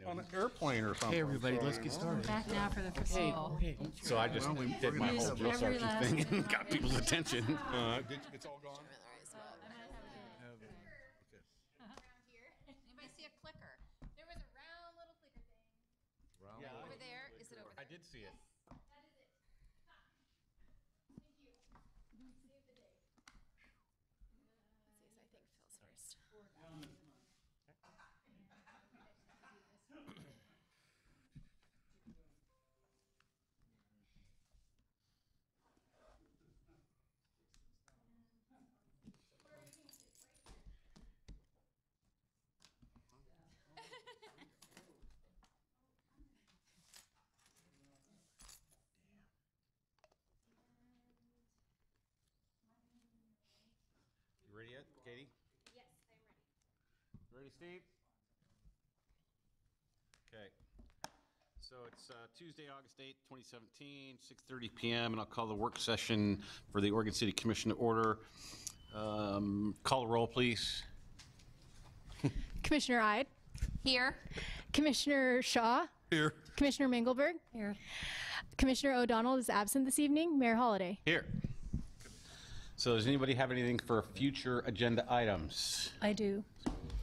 on an airplane or something. Hey, everybody, so, let's get started. Back now for the football. So I just did my Use whole drill every sergeant last thing minute and of got it. people's attention. It's all gone? Anybody see a clicker? There was a round little clicker thing. Over there. Is it over there? I did see it. That is it. Thank you. Save the day. Let's see, I think Phil's first. You ready yet, Katie? Yes, I'm ready. Ready, Steve? Okay. So it's Tuesday, August 8th, 2017, 6:30 p.m., and I'll call the work session for the Oregon City Commission to order. Call the roll, please. Commissioner Ide, Here. Commissioner Shaw, Here. Commissioner Mengelberg, Here. Commissioner O'Donnell is absent this evening, Mayor Holliday. Here. So does anybody have anything for future agenda items? I do.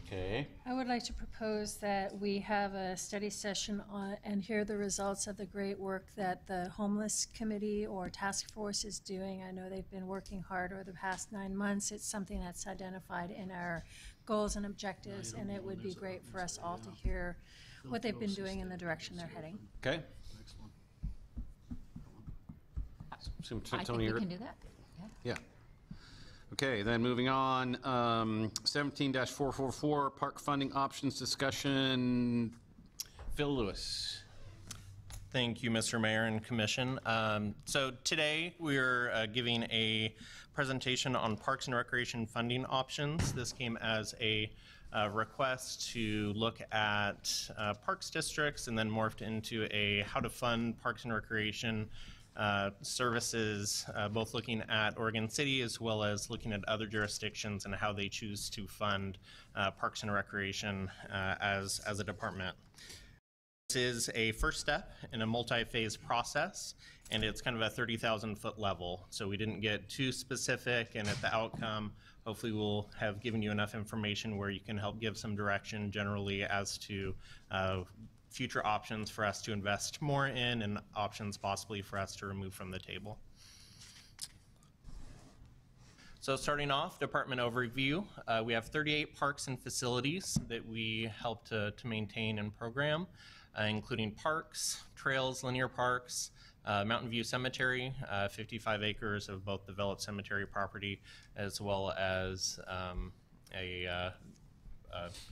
Okay. I would like to propose that we have a study session on, and hear the results of the great work that the Homeless Committee or Task Force is doing. I know they've been working hard over the past 9 months. It's something that's identified in our goals and objectives, and it would be great for us all to hear what they've been doing and the direction they're heading. Okay. I think Tony, we you're- can do that. Yeah. Okay, then moving on, 17-444, park funding options discussion. Phil Lewis. Thank you, Mr. Mayor and Commission. So today we're giving a presentation on Parks and Recreation funding options. This came as a request to look at parks districts and then morphed into a how to fund Parks and Recreation services, both looking at Oregon City as well as looking at other jurisdictions and how they choose to fund Parks and Recreation as a department. This is a first step in a multi-phase process, and it's kind of a 30,000-foot level. So we didn't get too specific, and at the outcome, hopefully we'll have given you enough information where you can help give some direction generally as to future options for us to invest more in and options possibly for us to remove from the table. So starting off, department overview, we have 38 parks and facilities that we help to maintain and program, including parks, trails, linear parks, Mountain View Cemetery, 55 acres of both developed cemetery property, as well as a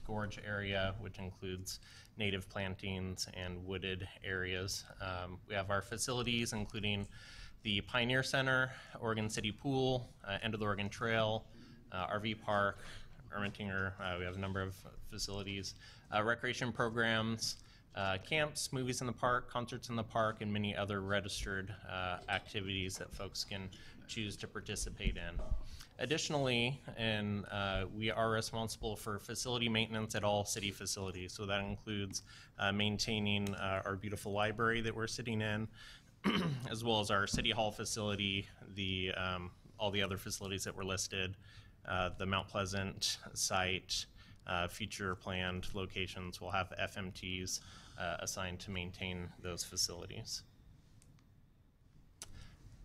gorge area, which includes native plantings and wooded areas. We have our facilities, including the Pioneer Center, Oregon City Pool, End of the Oregon Trail, RV Park, Ermitinger. We have a number of facilities, recreation programs, camps, movies in the park, concerts in the park, and many other registered activities that folks can choose to participate in. Additionally, we are responsible for facility maintenance at all city facilities. So that includes maintaining our beautiful library that we're sitting in, as well as our City Hall facility, all the other facilities that were listed, the Mount Pleasant site, future planned locations will have FMTs assigned to maintain those facilities.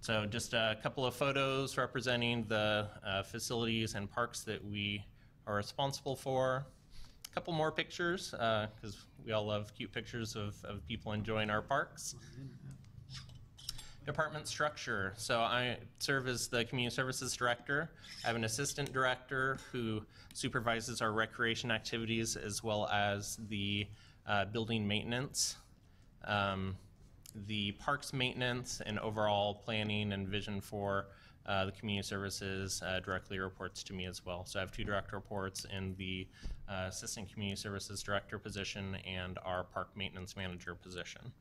So just a couple of photos representing the facilities and parks that we are responsible for. A couple more pictures, because we all love cute pictures of people enjoying our parks. Department structure. So I serve as the Community Services Director. I have an assistant director who supervises our recreation activities as well as the building maintenance. The parks maintenance and overall planning and vision for the community services directly reports to me as well. So I have 2 direct reports in the assistant community services director position and our park maintenance manager position.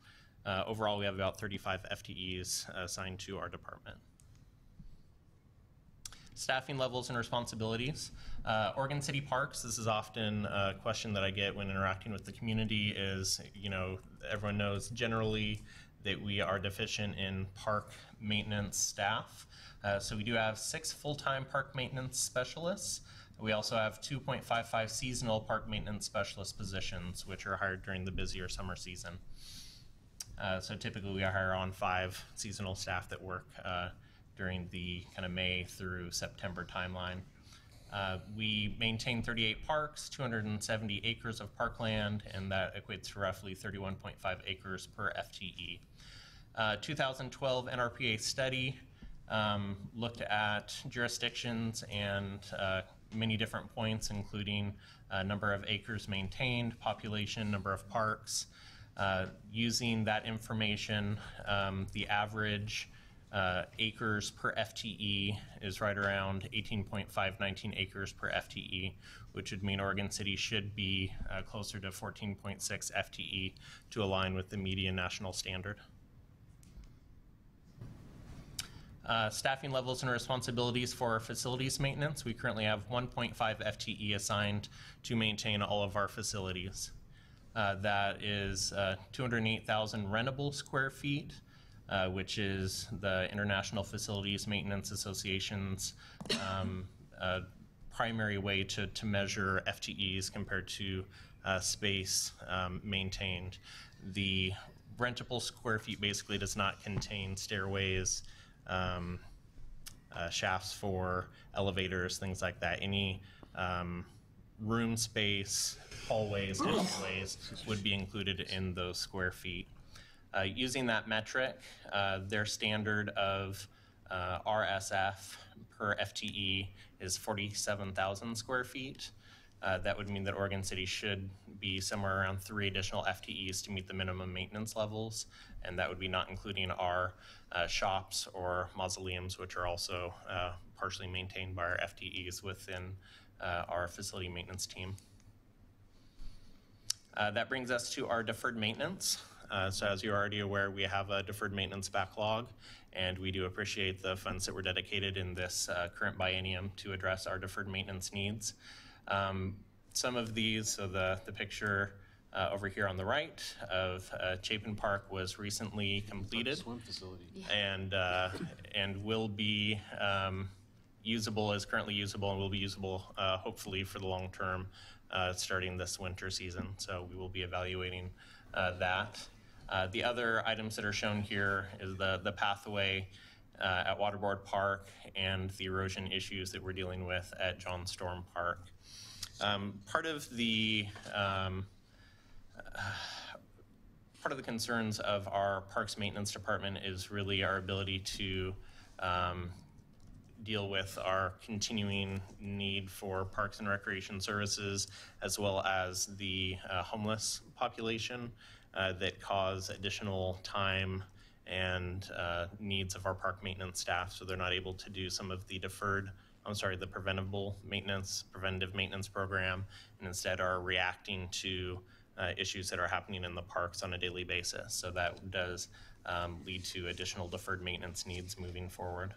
Overall, we have about 35 FTEs assigned to our department. Staffing levels and responsibilities. Oregon City Parks, this is often a question that I get when interacting with the community is, everyone knows generally that we are deficient in park maintenance staff. So we do have 6 full-time park maintenance specialists. We also have 2.55 seasonal park maintenance specialist positions, which are hired during the busier summer season. So typically we hire on 5 seasonal staff that work during the kind of May through September timeline. We maintain 38 parks, 270 acres of parkland, and that equates to roughly 31.5 acres per FTE. 2012 NRPA study looked at jurisdictions and many different points, including number of acres maintained, population, number of parks. Using that information, the average acres per FTE is right around 18.519 acres per FTE, which would mean Oregon City should be closer to 14.6 FTE to align with the median national standard. Staffing levels and responsibilities for facilities maintenance. We currently have 1.5 FTE assigned to maintain all of our facilities. That is 208,000 rentable square feet, which is the International Facilities Maintenance Association's primary way to measure FTEs compared to space maintained. The rentable square feet basically does not contain stairways, shafts for elevators, things like that. Any room space, hallways, entryways would be included in those square feet. Using that metric, their standard of RSF per FTE is 47,000 square feet. That would mean that Oregon City should be somewhere around 3 additional FTEs to meet the minimum maintenance levels, and that would be not including our shops or mausoleums, which are also partially maintained by our FTEs within our facility maintenance team. That brings us to our deferred maintenance. So as you're already aware, we have a deferred maintenance backlog, and we do appreciate the funds that were dedicated in this current biennium to address our deferred maintenance needs. Some of these, so the picture over here on the right of Chapin Park was recently completed. Swim facility. And will be usable, is currently usable, and will be usable hopefully for the long term starting this winter season. So we will be evaluating that. The other items that are shown here is the pathway at Waterboard Park and the erosion issues that we're dealing with at John Storm Park. Part of the concerns of our Parks Maintenance Department is really our ability to deal with our continuing need for parks and recreation services, as well as the homeless population that cause additional time and needs of our park maintenance staff, so they're not able to do some of the the preventative maintenance program, and instead are reacting to issues that are happening in the parks on a daily basis. So that does lead to additional deferred maintenance needs moving forward.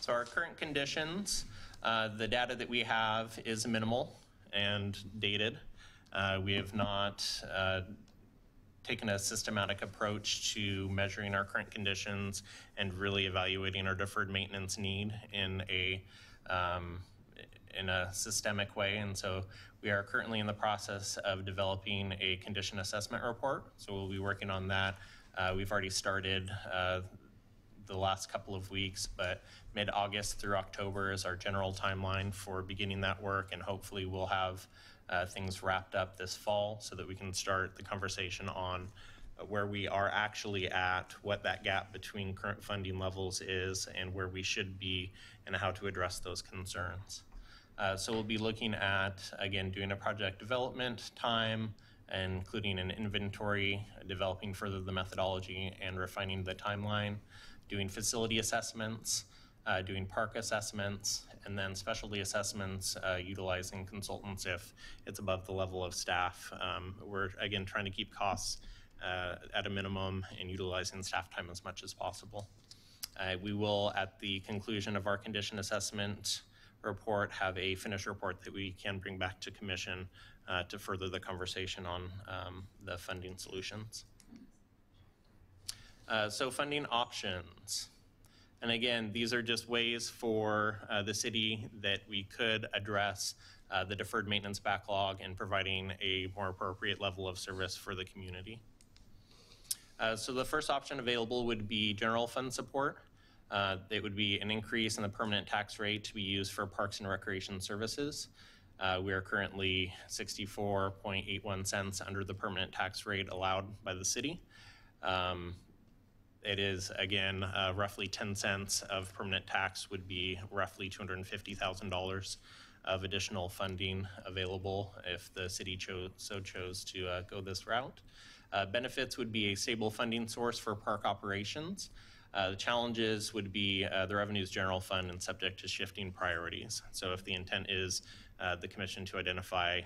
So our current conditions, the data that we have is minimal and dated. We have not taken a systematic approach to measuring our current conditions and really evaluating our deferred maintenance need in a systemic way. And so we are currently in the process of developing a condition assessment report. So we'll be working on that. We've already started the last couple of weeks, but mid-August through October is our general timeline for beginning that work, and hopefully we'll have things wrapped up this fall so that we can start the conversation on where we are actually at, what that gap between current funding levels is, and where we should be, and how to address those concerns. So we'll be looking at, again, doing a project development time, including an inventory, developing further the methodology and refining the timeline, doing facility assessments, doing park assessments, and then specialty assessments, utilizing consultants if it's above the level of staff. We're, again, trying to keep costs at a minimum and utilizing staff time as much as possible. We will, at the conclusion of our condition assessment report, have a finished report that we can bring back to commission to further the conversation on the funding solutions. So funding options. And again, these are just ways for the city that we could address the deferred maintenance backlog and providing a more appropriate level of service for the community. So the first option available would be general fund support. It would be an increase in the permanent tax rate to be used for parks and recreation services. We are currently 64.81 cents under the permanent tax rate allowed by the city. It is, again, roughly 10 cents of permanent tax would be roughly $250,000 of additional funding available if the city chose to go this route. Benefits would be a stable funding source for park operations. The challenges would be the revenues general fund and subject to shifting priorities. So if the intent is the commission to identify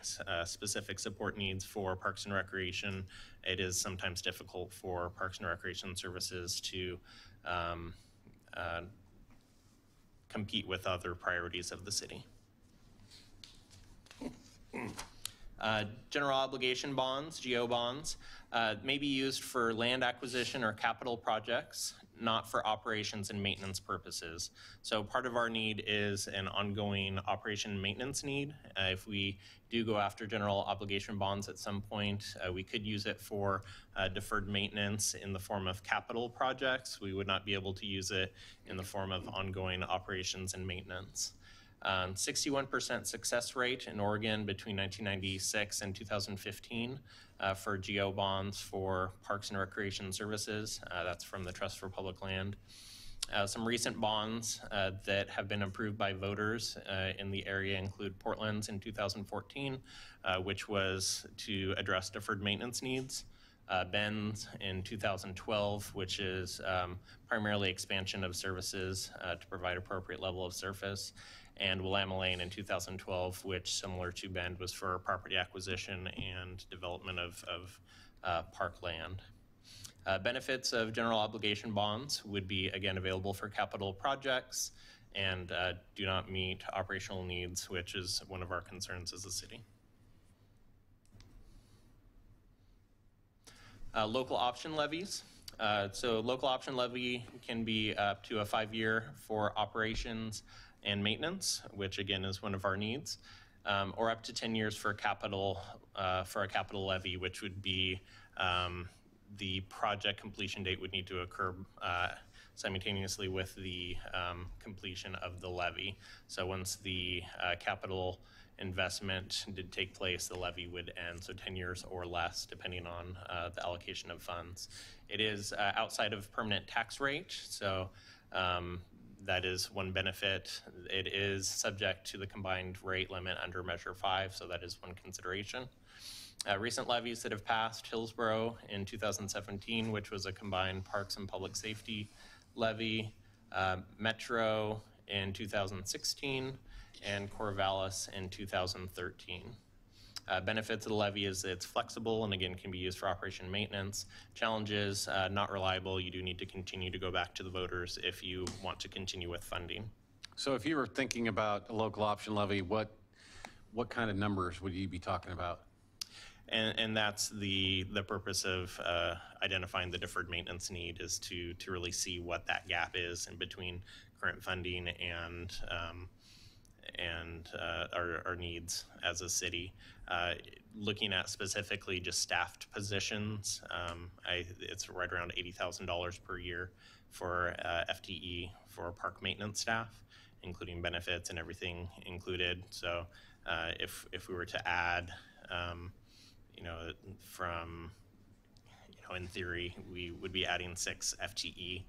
specific support needs for parks and recreation, it is sometimes difficult for parks and recreation services to compete with other priorities of the city. General obligation bonds, GO bonds, may be used for land acquisition or capital projects, not for operations and maintenance purposes. So part of our need is an ongoing operation and maintenance need. If we do go after general obligation bonds at some point, we could use it for deferred maintenance in the form of capital projects. We would not be able to use it in the form of ongoing operations and maintenance. 61% success rate in Oregon between 1996 and 2015 for GO bonds for parks and recreation services. That's from the Trust for Public Land. Some recent bonds that have been approved by voters in the area include Portland's in 2014, which was to address deferred maintenance needs. Ben's in 2012, which is primarily expansion of services to provide appropriate level of surface. And Willamette Lane in 2012, which, similar to Bend, was for property acquisition and development of park land. Benefits of general obligation bonds would be, again, available for capital projects and do not meet operational needs, which is one of our concerns as a city. Local option levies. So local option levy can be up to a 5-year for operations and maintenance, which again is one of our needs, or up to 10 years for capital for a capital levy, which would be the project completion date would need to occur simultaneously with the completion of the levy. So once the capital investment did take place, the levy would end, so 10 years or less, depending on the allocation of funds. It is outside of permanent tax rate, so that is one benefit. It is subject to the combined rate limit under Measure 5, so that is one consideration. Recent levies that have passed: Hillsborough in 2017, which was a combined parks and public safety levy, Metro in 2016, and Corvallis in 2013. Benefits of the levy is it's flexible and again can be used for operation maintenance. Challenges, not reliable. You do need to continue to go back to the voters if you want to continue with funding. So if you were thinking about a local option levy, what kind of numbers would you be talking about? And that's the purpose of identifying the deferred maintenance need, is to really see what that gap is in between current funding and our needs as a city. Looking at specifically just staffed positions, it's right around $80,000 per year for FTE for park maintenance staff, including benefits and everything included. So if we were to add, in theory, we would be adding 6 FTE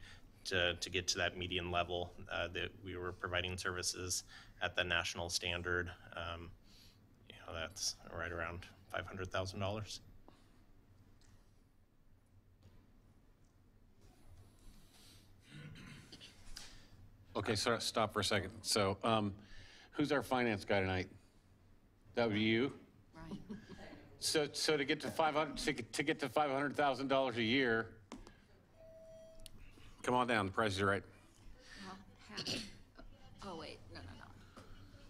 to get to that median level that we were providing services at the national standard. That's right around $500,000. Okay, so stop for a second. So who's our finance guy tonight? That would be you? Right. So to get to $500,000 a year, come on down, the price is right. Oh, wait, no.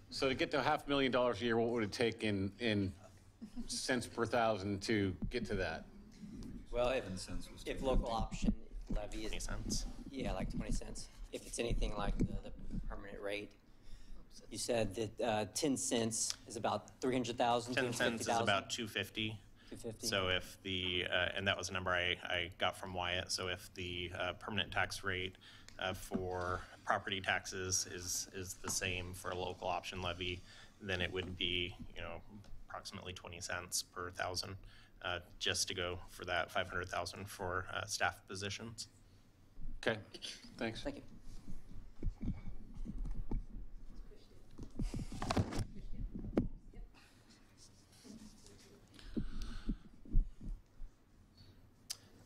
So to get to $500,000 a year, what would it take in cents per thousand to get to that? Well, if local option levy is, 20 cents. yeah, like 20 cents. If it's anything like the permanent rate, you said that 10 cents is about 300,000, 10 cents is 250,000? about 250. 250. So if the, and that was a number I got from Wyatt, so if the permanent tax rate for property taxes is the same for a local option levy, then it would be, approximately 20 cents per thousand, just to go for that 500,000 for staff positions. Okay, thanks. Thank you.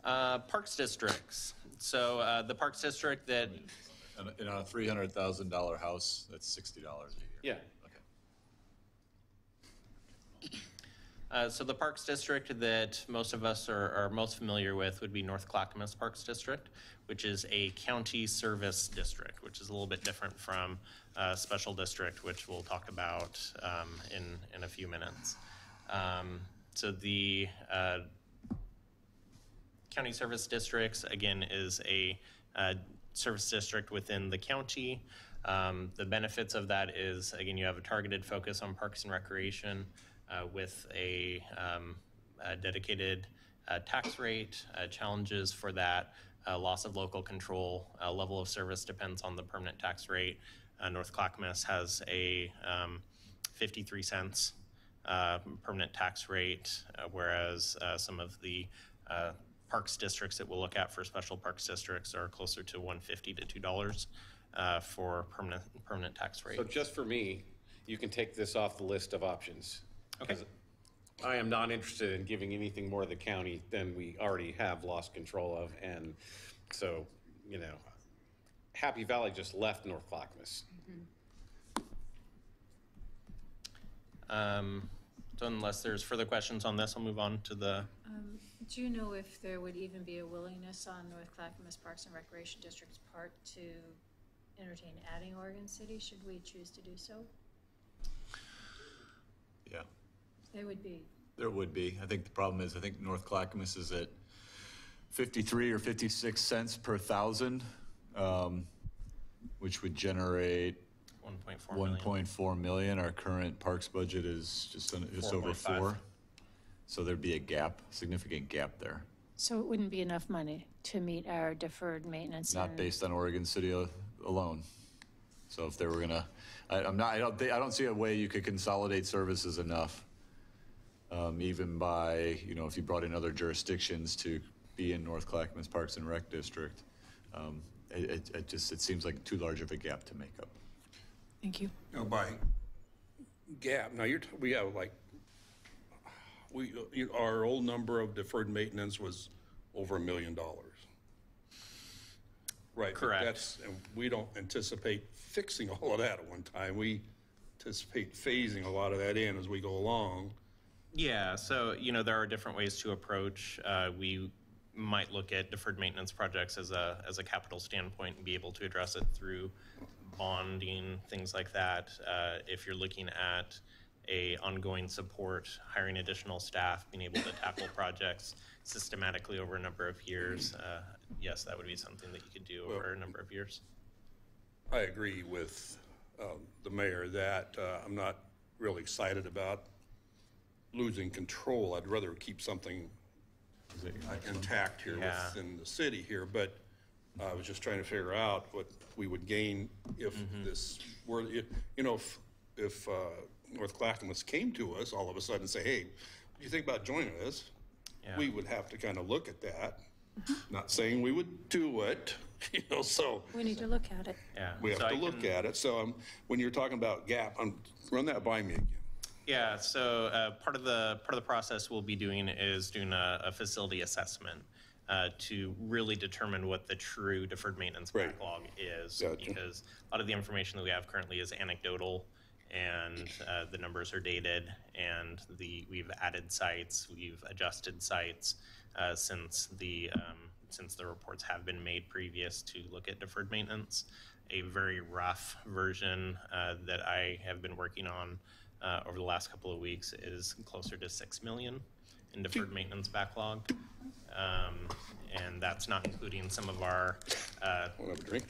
Parks districts. So the Parks District that, In a $300,000 house, that's $60 a year. Yeah. Okay. so the Parks District that most of us are most familiar with would be North Clackamas Parks District, which is a county service district, which is a little bit different from special district, which we'll talk about in a few minutes. So the county service districts, again, is a service district within the county. The benefits of that is, again, you have a targeted focus on parks and recreation with a dedicated tax rate, challenges for that, loss of local control, level of service depends on the permanent tax rate. North Clackamas has a 53 cents permanent tax rate, whereas some of the parks districts that we'll look at for special parks districts are closer to $1.50 to $2 for permanent tax rate. So just for me, you can take this off the list of options. Okay. 'Cause I am not interested in giving anything more to the county than we already have lost control of. And so, Happy Valley just left North Clackamas. So unless there's further questions on this, I'll move on to the, Do you know if there would even be a willingness on North Clackamas Parks and Recreation District's part to entertain adding Oregon City, should we choose to do so? Yeah, There would be. there would be. I think the problem is, I think North Clackamas is at 53 or 56 cents per thousand, which would generate 1.4 million. 1.4 million. Our current parks budget is just over 4.5. 4. So there'd be a gap, significant gap there. So it wouldn't be enough money to meet our deferred maintenance? Not based on Oregon City alone. So if they were gonna, I don't see a way you could consolidate services enough, even by, if you brought in other jurisdictions to be in North Clackamas Parks and Rec District. It seems like too large of a gap to make up. Thank you. By gap, now we have our old number of deferred maintenance was over $1 million. Right. but Correct. And we don't anticipate fixing all of that at one time. We anticipate phasing a lot of that in as we go along. Yeah, so, there are different ways to approach. We might look at deferred maintenance projects as a capital standpoint and be able to address it through bonding, things like that. If you're looking at a ongoing support, hiring additional staff, being able to tackle projects systematically over a number of years, yes, that would be something that you could do over a number of years. I agree with the mayor that I'm not really excited about losing control. I'd rather keep something intact here Yeah. within the city here, but I was just trying to figure out what we would gain if this were, if North Clackamas came to us all of a sudden and say, hey, what do you think about joining us? Yeah. We would have to kind of look at that. Not saying we would do it, so We need to look at it. Yeah. we have So to I look can- at it. So when you're talking about gap, run that by me again. Yeah, so part of the process we'll be doing is doing a facility assessment to really determine what the true deferred maintenance Right. backlog is. Gotcha. Because a lot of the information that we have currently is anecdotal, and the numbers are dated, and we've added sites, we've adjusted sites since the reports have been made previous to look at deferred maintenance. a very rough version that I have been working on over the last couple of weeks is closer to 6 million in deferred maintenance backlog. And that's not including some of our Want to have a drink?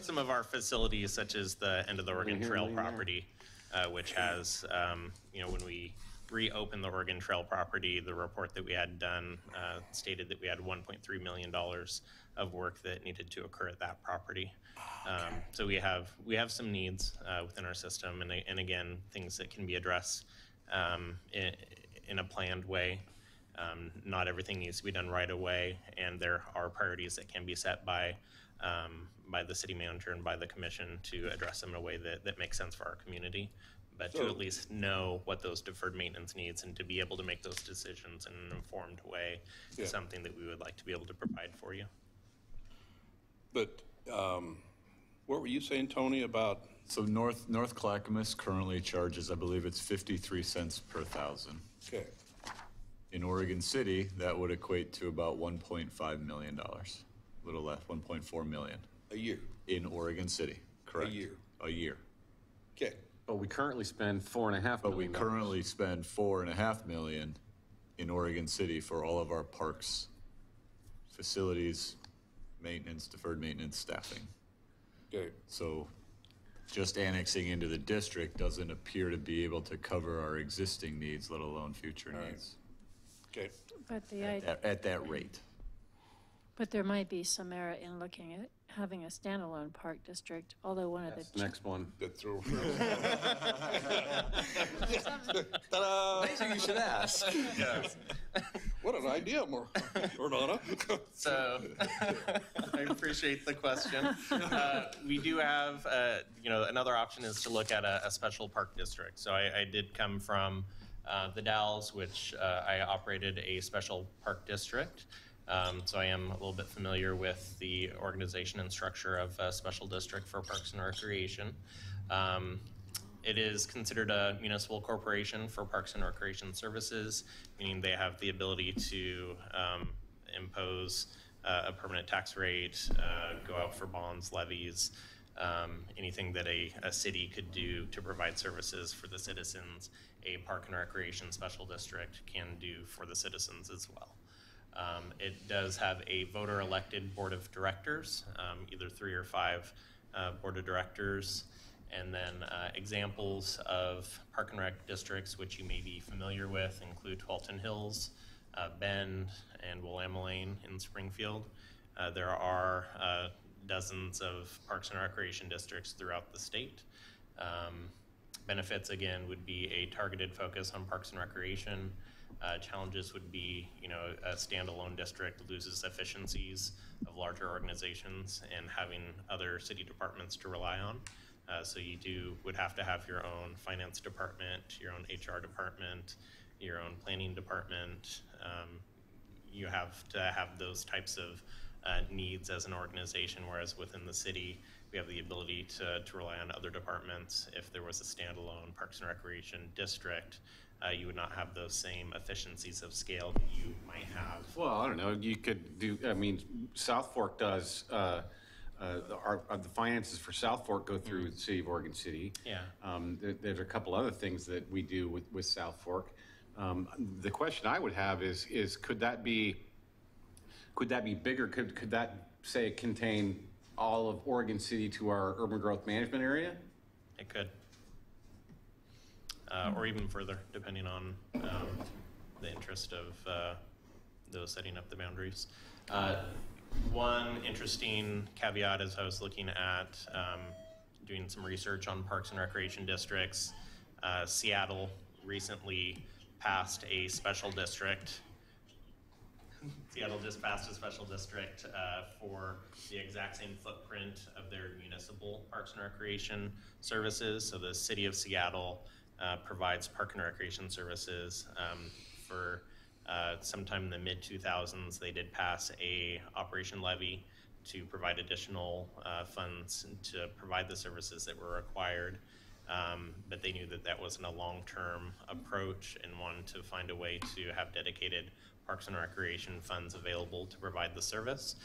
some of our facilities, such as the end of the Oregon Trail property, which has, when we reopened the Oregon Trail property, the report that we had done stated that we had $1.3 million of work that needed to occur at that property. So we have some needs within our system, and again, things that can be addressed in a planned way. Not everything needs to be done right away, and there are priorities that can be set by the city manager and by the commission to address them in a way that makes sense for our community. But to at least know what those deferred maintenance needs and to be able to make those decisions in an informed way is something that we would like to be able to provide for you. But what were you saying, Tony, about? So North Clackamas currently charges, I believe it's 53 cents per thousand. Okay. In Oregon City, that would equate to about $1.5 million, a little less, 1.4 million. A year? In Oregon City, correct? A year? A year. Okay. But we currently spend $4.5 million. But we currently spend $4.5 million in Oregon City for all of our parks, facilities, maintenance, deferred maintenance, staffing. Okay. So just annexing into the district doesn't appear to be able to cover our existing needs, let alone future needs. Okay. But At that rate. but there might be some merit in looking at having a standalone park district, although one of the. Next one. That's over. You should ask. What an idea, Ordana. So I appreciate the question. We do have, another option is to look at a special park district. So I did come from the Dalles, which I operated a special park district. So I am a little bit familiar with the organization and structure of a special district for Parks and Recreation. It is considered a municipal corporation for Parks and Recreation Services, meaning they have the ability to impose a permanent tax rate, go out for bonds, levies, anything that a city could do to provide services for the citizens, a Park and Recreation Special District can do for the citizens as well. It does have a voter-elected board of directors, either 3 or 5 board of directors. And then examples of Park and Rec districts, which you may be familiar with, include Tualatin Hills, Bend, and Willamette in Springfield. There are dozens of Parks and Recreation districts throughout the state. Benefits, again, would be a targeted focus on Parks and Recreation. Challenges would be, a standalone district loses efficiencies of larger organizations and having other city departments to rely on. So you would have to have your own finance department, your own HR department, your own planning department. You have to have those types of needs as an organization, whereas within the city, we have the ability to rely on other departments. If there was a standalone Parks and Recreation district, you would not have those same efficiencies of scale that you might have. Well, I don't know, you could do, South Fork does, the finances for South Fork go through the city of Oregon City. Yeah. There's a couple other things that we do with South Fork. The question I would have is could that be bigger? Could that, say, contain all of Oregon City to our urban growth management area? It could. Or even further, depending on the interest of those setting up the boundaries. One interesting caveat as I was looking at doing some research on Parks and Recreation districts, Seattle recently passed a special district. Seattle just passed a special district for the exact same footprint of their municipal Parks and Recreation services. So the city of Seattle provides Park and Recreation services for sometime in the mid-2000s. They did pass a operation levy to provide additional funds to provide the services that were required. But they knew that that wasn't a long-term approach and wanted to find a way to have dedicated Parks and Recreation funds available to provide the service.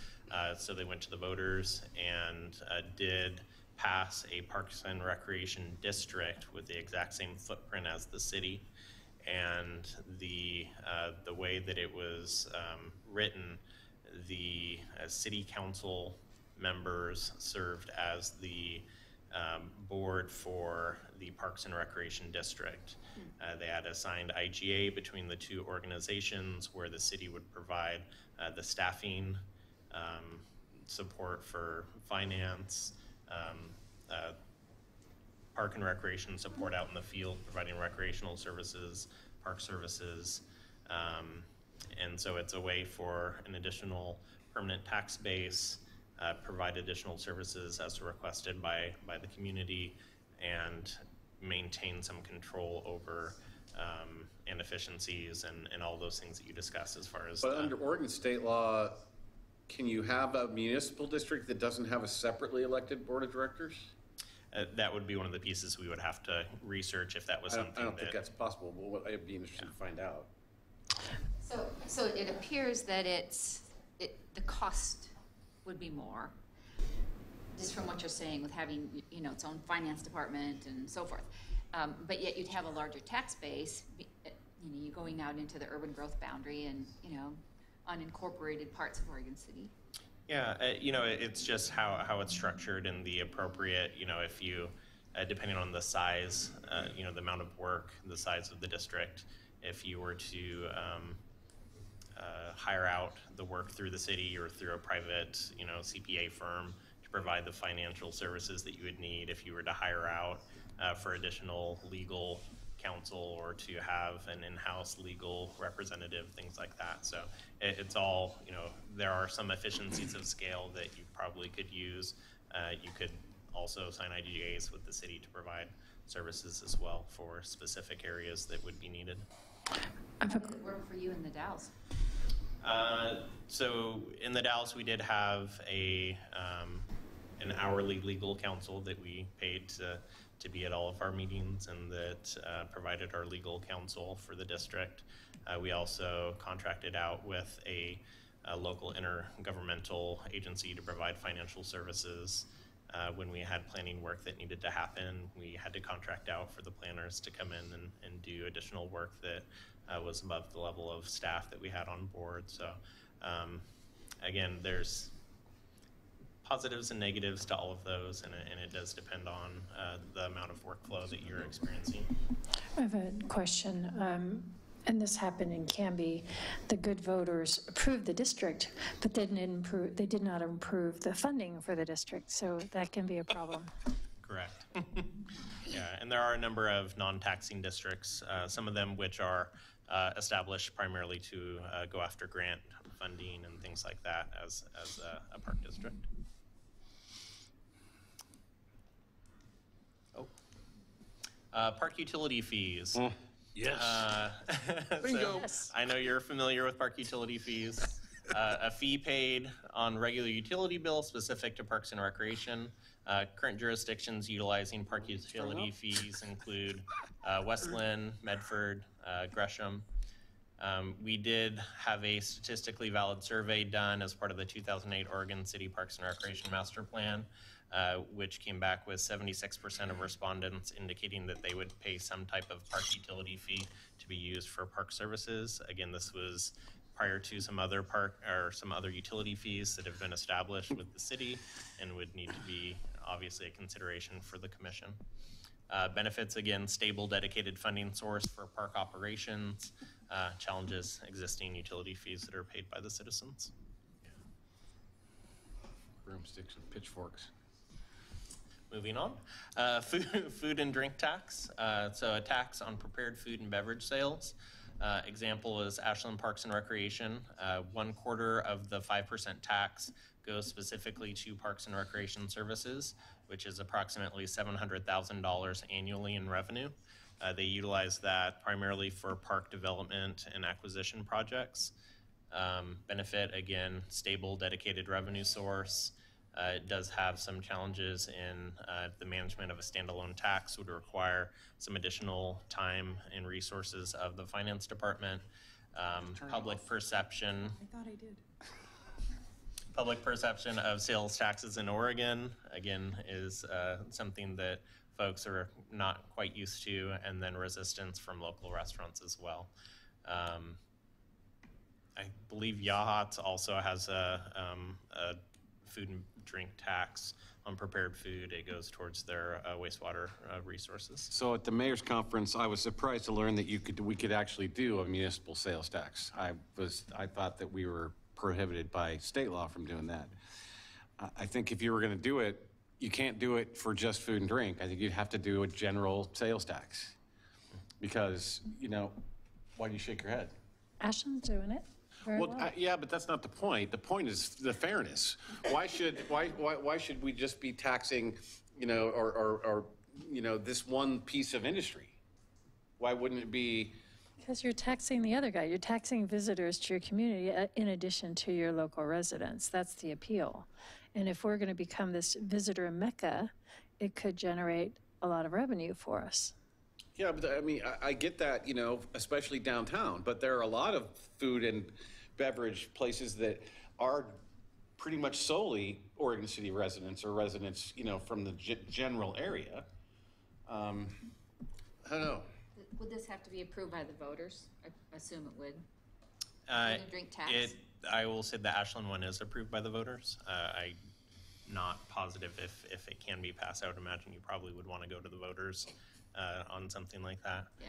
So they went to the voters and did pass a Parks and Recreation district with the exact same footprint as the city. And the way that it was written, the city council members served as the board for the Parks and Recreation District. They had assigned IGA between the two organizations, where the city would provide the staffing, support for finance, park and recreation support out in the field, providing recreational services, park services. And so it's a way for an additional permanent tax base, provide additional services as requested by the community, and maintain some control over inefficiencies and all those things that you discussed as far as. But under Oregon state law, can you have a municipal district that doesn't have a separately elected board of directors? That would be one of the pieces we would have to research if that was something. I don't think that's possible, but I'd be interested to find out. So it appears that the cost would be more, just from what you're saying, with having, you know, its own finance department and so forth. But yet you'd have a larger tax base, you know, you're going out into the urban growth boundary and, you know, unincorporated parts of Oregon City. Yeah, you know, it's just how it's structured and the appropriate, you know, if you, depending on the size, you know, the amount of work, the size of the district, if you were to hire out the work through the city or through a private, you know, CPA firm to provide the financial services that you would need, if you were to hire out for additional legal counsel or to have an in-house legal representative, things like that. So it's all, you know, there are some efficiencies of scale that you probably could use. You could also sign IGAs with the city to provide services as well for specific areas that would be needed. How did it work for you in the Dalles? So in the Dalles, we did have an hourly legal counsel that we paid to be at all of our meetings, and that provided our legal counsel for the district. We also contracted out with a local intergovernmental agency to provide financial services. When we had planning work that needed to happen, we had to contract out for the planners to come in and do additional work that was above the level of staff that we had on board. So again, there's positives and negatives to all of those, and it does depend on the amount of workflow that you're experiencing. I have a question. And this happened in Canby. The good voters approved the district, but they did not approve the funding for the district, so that can be a problem. Correct. Yeah, and there are a number of non-taxing districts, some of them which are established primarily to go after grant funding and things like that as a park district. Park utility fees. Yes. So I know you're familiar with park utility fees. A fee paid on regular utility bill specific to Parks and Recreation. Current jurisdictions utilizing park utility fees include Westland, Medford, Gresham. We did have a statistically valid survey done as part of the 2008 Oregon City Parks and Recreation Master Plan, which came back with 76% of respondents indicating that they would pay some type of park utility fee to be used for park services. Again, this was prior to some other utility fees that have been established with the city and would need to be obviously a consideration for the commission. Benefits, again, stable, dedicated funding source for park operations. Challenges, existing utility fees that are paid by the citizens. Broomsticks and pitchforks. Moving on, food and drink tax. So a tax on prepared food and beverage sales. Example is Ashland Parks and Recreation. 1/4 of the 5% tax goes specifically to Parks and Recreation services, which is approximately $700,000 annually in revenue. They utilize that primarily for park development and acquisition projects. Benefit, again, stable, dedicated revenue source. It does have some challenges in the management of a standalone tax, would require some additional time and resources of the finance department. Public perception. I thought I did. public perception of sales taxes in Oregon, again, is something that folks are not quite used to, and then resistance from local restaurants as well. I believe Yachats also has a food and drink tax on prepared food. It goes towards their wastewater resources. So at the mayor's conference, I was surprised to learn that we could actually do a municipal sales tax. I thought that we were prohibited by state law from doing that. I think if you were going to do it, you can't do it for just food and drink. I think you'd have to do a general sales tax. Because, why do you shake your head? Ashland's doing it very well. Yeah, but that's not the point. The point is the fairness. Why should we just be taxing, or this one piece of industry? Why wouldn't it be? Because you're taxing the other guy. You're taxing visitors to your community in addition to your local residents. That's the appeal. And if we're going to become this visitor mecca, it could generate a lot of revenue for us. Yeah, but I mean, I get that, especially downtown, but there are a lot of food and beverage places that are pretty much solely Oregon City residents or residents, from the general area. I don't know. Would this have to be approved by the voters? I assume it would. Food and drink tax? I will say the Ashland one is approved by the voters. I'm not positive if it can be passed. I would imagine you probably would want to go to the voters on something like that. Yeah.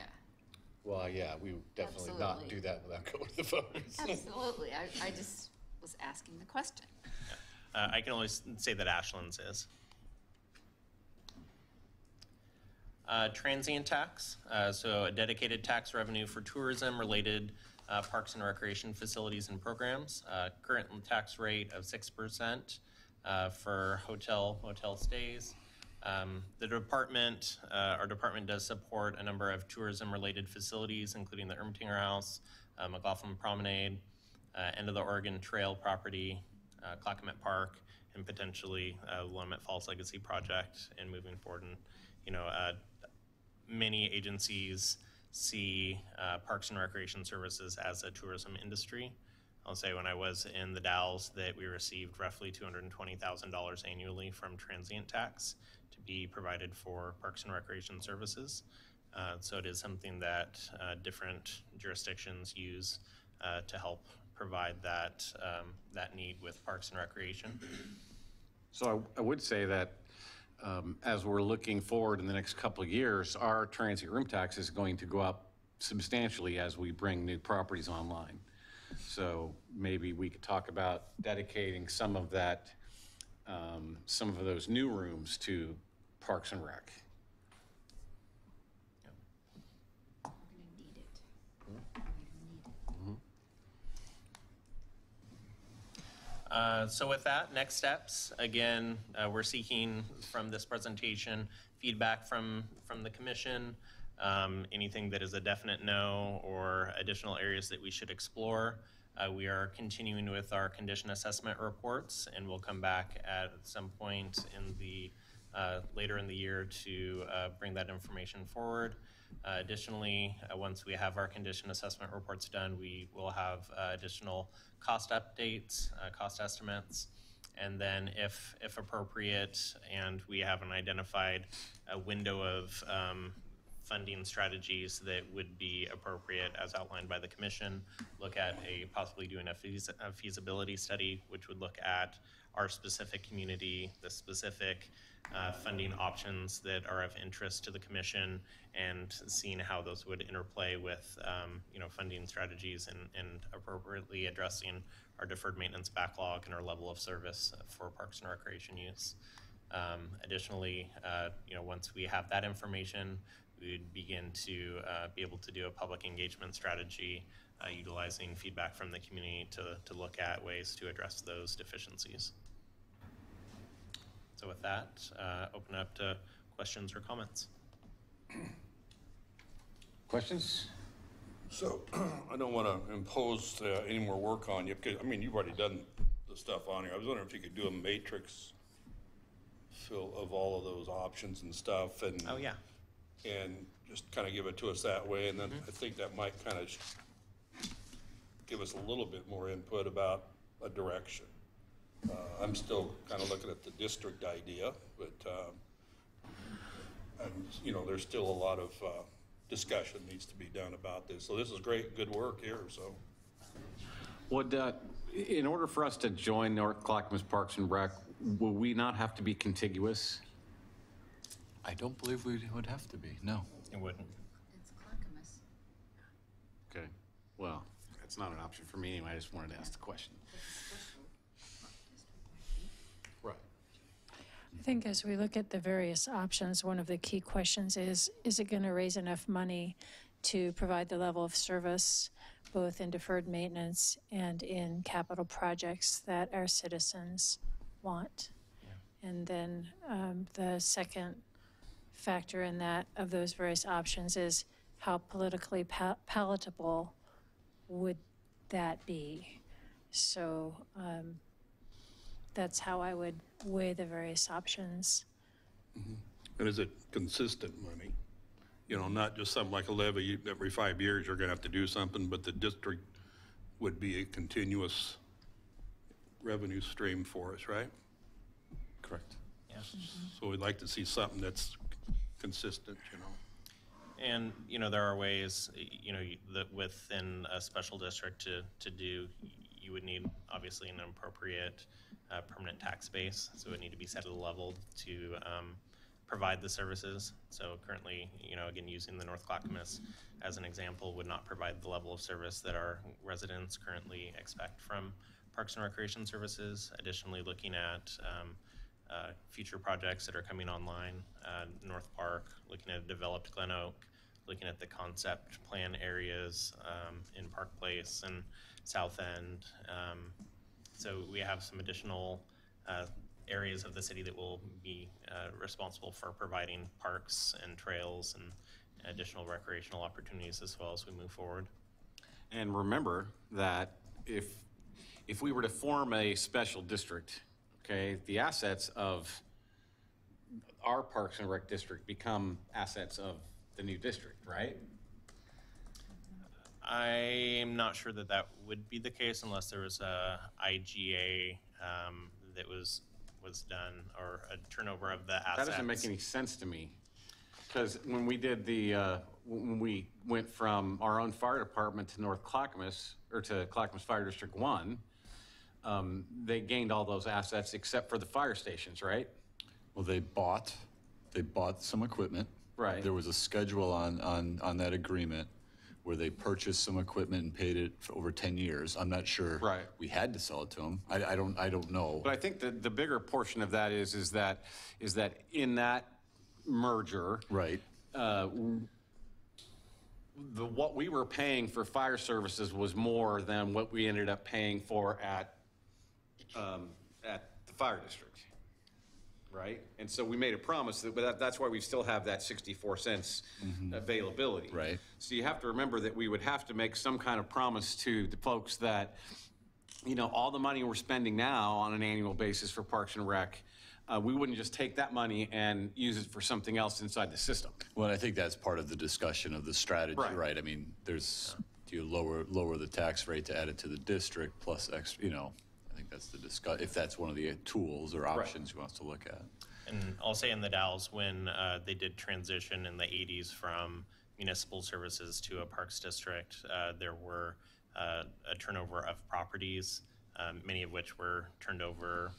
Well, yeah, we would definitely not do that without going to the voters. Absolutely. I just was asking the question. Yeah. I can only say that Ashland's is. Transient tax, so a dedicated tax revenue for tourism-related parks and recreation facilities and programs. Current tax rate of 6% for motel stays. The department, our department does support a number of tourism-related facilities, including the Ermatinger House, McLaughlin Promenade, End of the Oregon Trail property, Clackamas Park, and potentially Willamette Falls Legacy Project. And moving forward, and many agencies see parks and recreation services as a tourism industry. I'll say when I was in the Dalles that we received roughly $220,000 annually from transient tax to be provided for parks and recreation services. So it is something that different jurisdictions use to help provide that need with parks and recreation. So I would say that as we're looking forward in the next couple of years, our transient room tax is going to go up substantially as we bring new properties online. So maybe we could talk about dedicating some of that, some of those new rooms to Parks and Rec. We're going to need it. We're going to need it. So with that, next steps, again, we're seeking from this presentation feedback from the commission, anything that is a definite no or additional areas that we should explore. We are continuing with our condition assessment reports, and we'll come back at some point in the later in the year to bring that information forward. Additionally, once we have our condition assessment reports done, we will have additional cost updates, cost estimates, and then if appropriate, and we haven't identified a window of funding strategies that would be appropriate as outlined by the commission, look at possibly doing a feasibility study, which would look at our specific community, the specific funding options that are of interest to the commission, and seeing how those would interplay with funding strategies and appropriately addressing our deferred maintenance backlog and our level of service for parks and recreation use. Additionally, once we have that information, we would begin to be able to do a public engagement strategy utilizing feedback from the community to look at ways to address those deficiencies. So with that, open up to questions or comments. Questions? So I don't want to impose any more work on you because, you've already done the stuff on here. I was wondering if you could do a matrix fill of all of those options and stuff. And oh, yeah. And just kind of give it to us that way. And then I think that might kind of give us a little bit more input about a direction. I'm still kind of looking at the district idea, but, and, you know, there's still a lot of discussion needs to be done about this. So this is great, good work here, so. Would, in order for us to join North Clackamas Parks and Rec, will we not have to be contiguous? I don't believe we would have to be, no. It wouldn't. It's Clackamas. Okay, well, that's not an option for me anyway, I just wanted to ask the question. Right. I think as we look at the various options, one of the key questions is it going to raise enough money to provide the level of service, both in deferred maintenance and in capital projects that our citizens want? Yeah. And then the second factor in that of those various options is how politically palatable would that be? So that's how I would weigh the various options. Mm-hmm. And is it consistent money? You know, not just something like a levy, every 5 years you're gonna have to do something, but the district would be a continuous revenue stream for us, right? Correct. Yeah. So we'd like to see something that's consistent, you know? And, you know, there are ways, you know, that within a special district to do, you would need obviously an appropriate permanent tax base. So it would need to be set at a level to provide the services. So currently, you know, again, using the North Clackamas as an example, would not provide the level of service that our residents currently expect from Parks and Recreation Services. Additionally, looking at future projects that are coming online, North Park, looking at developed Glen Oak, looking at the concept plan areas in Park Place and South End. So we have some additional areas of the city that will be responsible for providing parks and trails and additional recreational opportunities as well as we move forward. And remember that if we were to form a special district, okay, the assets of our Parks and Rec district become assets of the new district, right? I'm not sure that that would be the case unless there was a IGA that was done, or a turnover of the assets. That doesn't make any sense to me. Because when we did the, when we went from our own fire department to North Clackamas, or to Clackamas Fire District 1, they gained all those assets except for the fire stations, right? Well, they bought some equipment. Right. There was a schedule on that agreement where they purchased some equipment and paid it for over 10 years. I'm not sure. Right. We had to sell it to them. I don't know. But I think the bigger portion of that is that in that merger, Right. What we were paying for fire services was more than what we ended up paying for at the fire district, right? And so we made a promise that's why we still have that 64 cents availability. Right. So you have to remember that we would have to make some kind of promise to the folks that, you know, all the money we're spending now on an annual basis for Parks and Rec, we wouldn't just take that money and use it for something else inside the system. Well, I think that's part of the discussion of the strategy, right? I mean, do you lower the tax rate to add it to the district plus extra, you know, I think that's the if that's one of the tools or options you want to look at. And I'll say in the Dalles, when they did transition in the 80s from municipal services to a parks district, there were a turnover of properties, many of which were turned over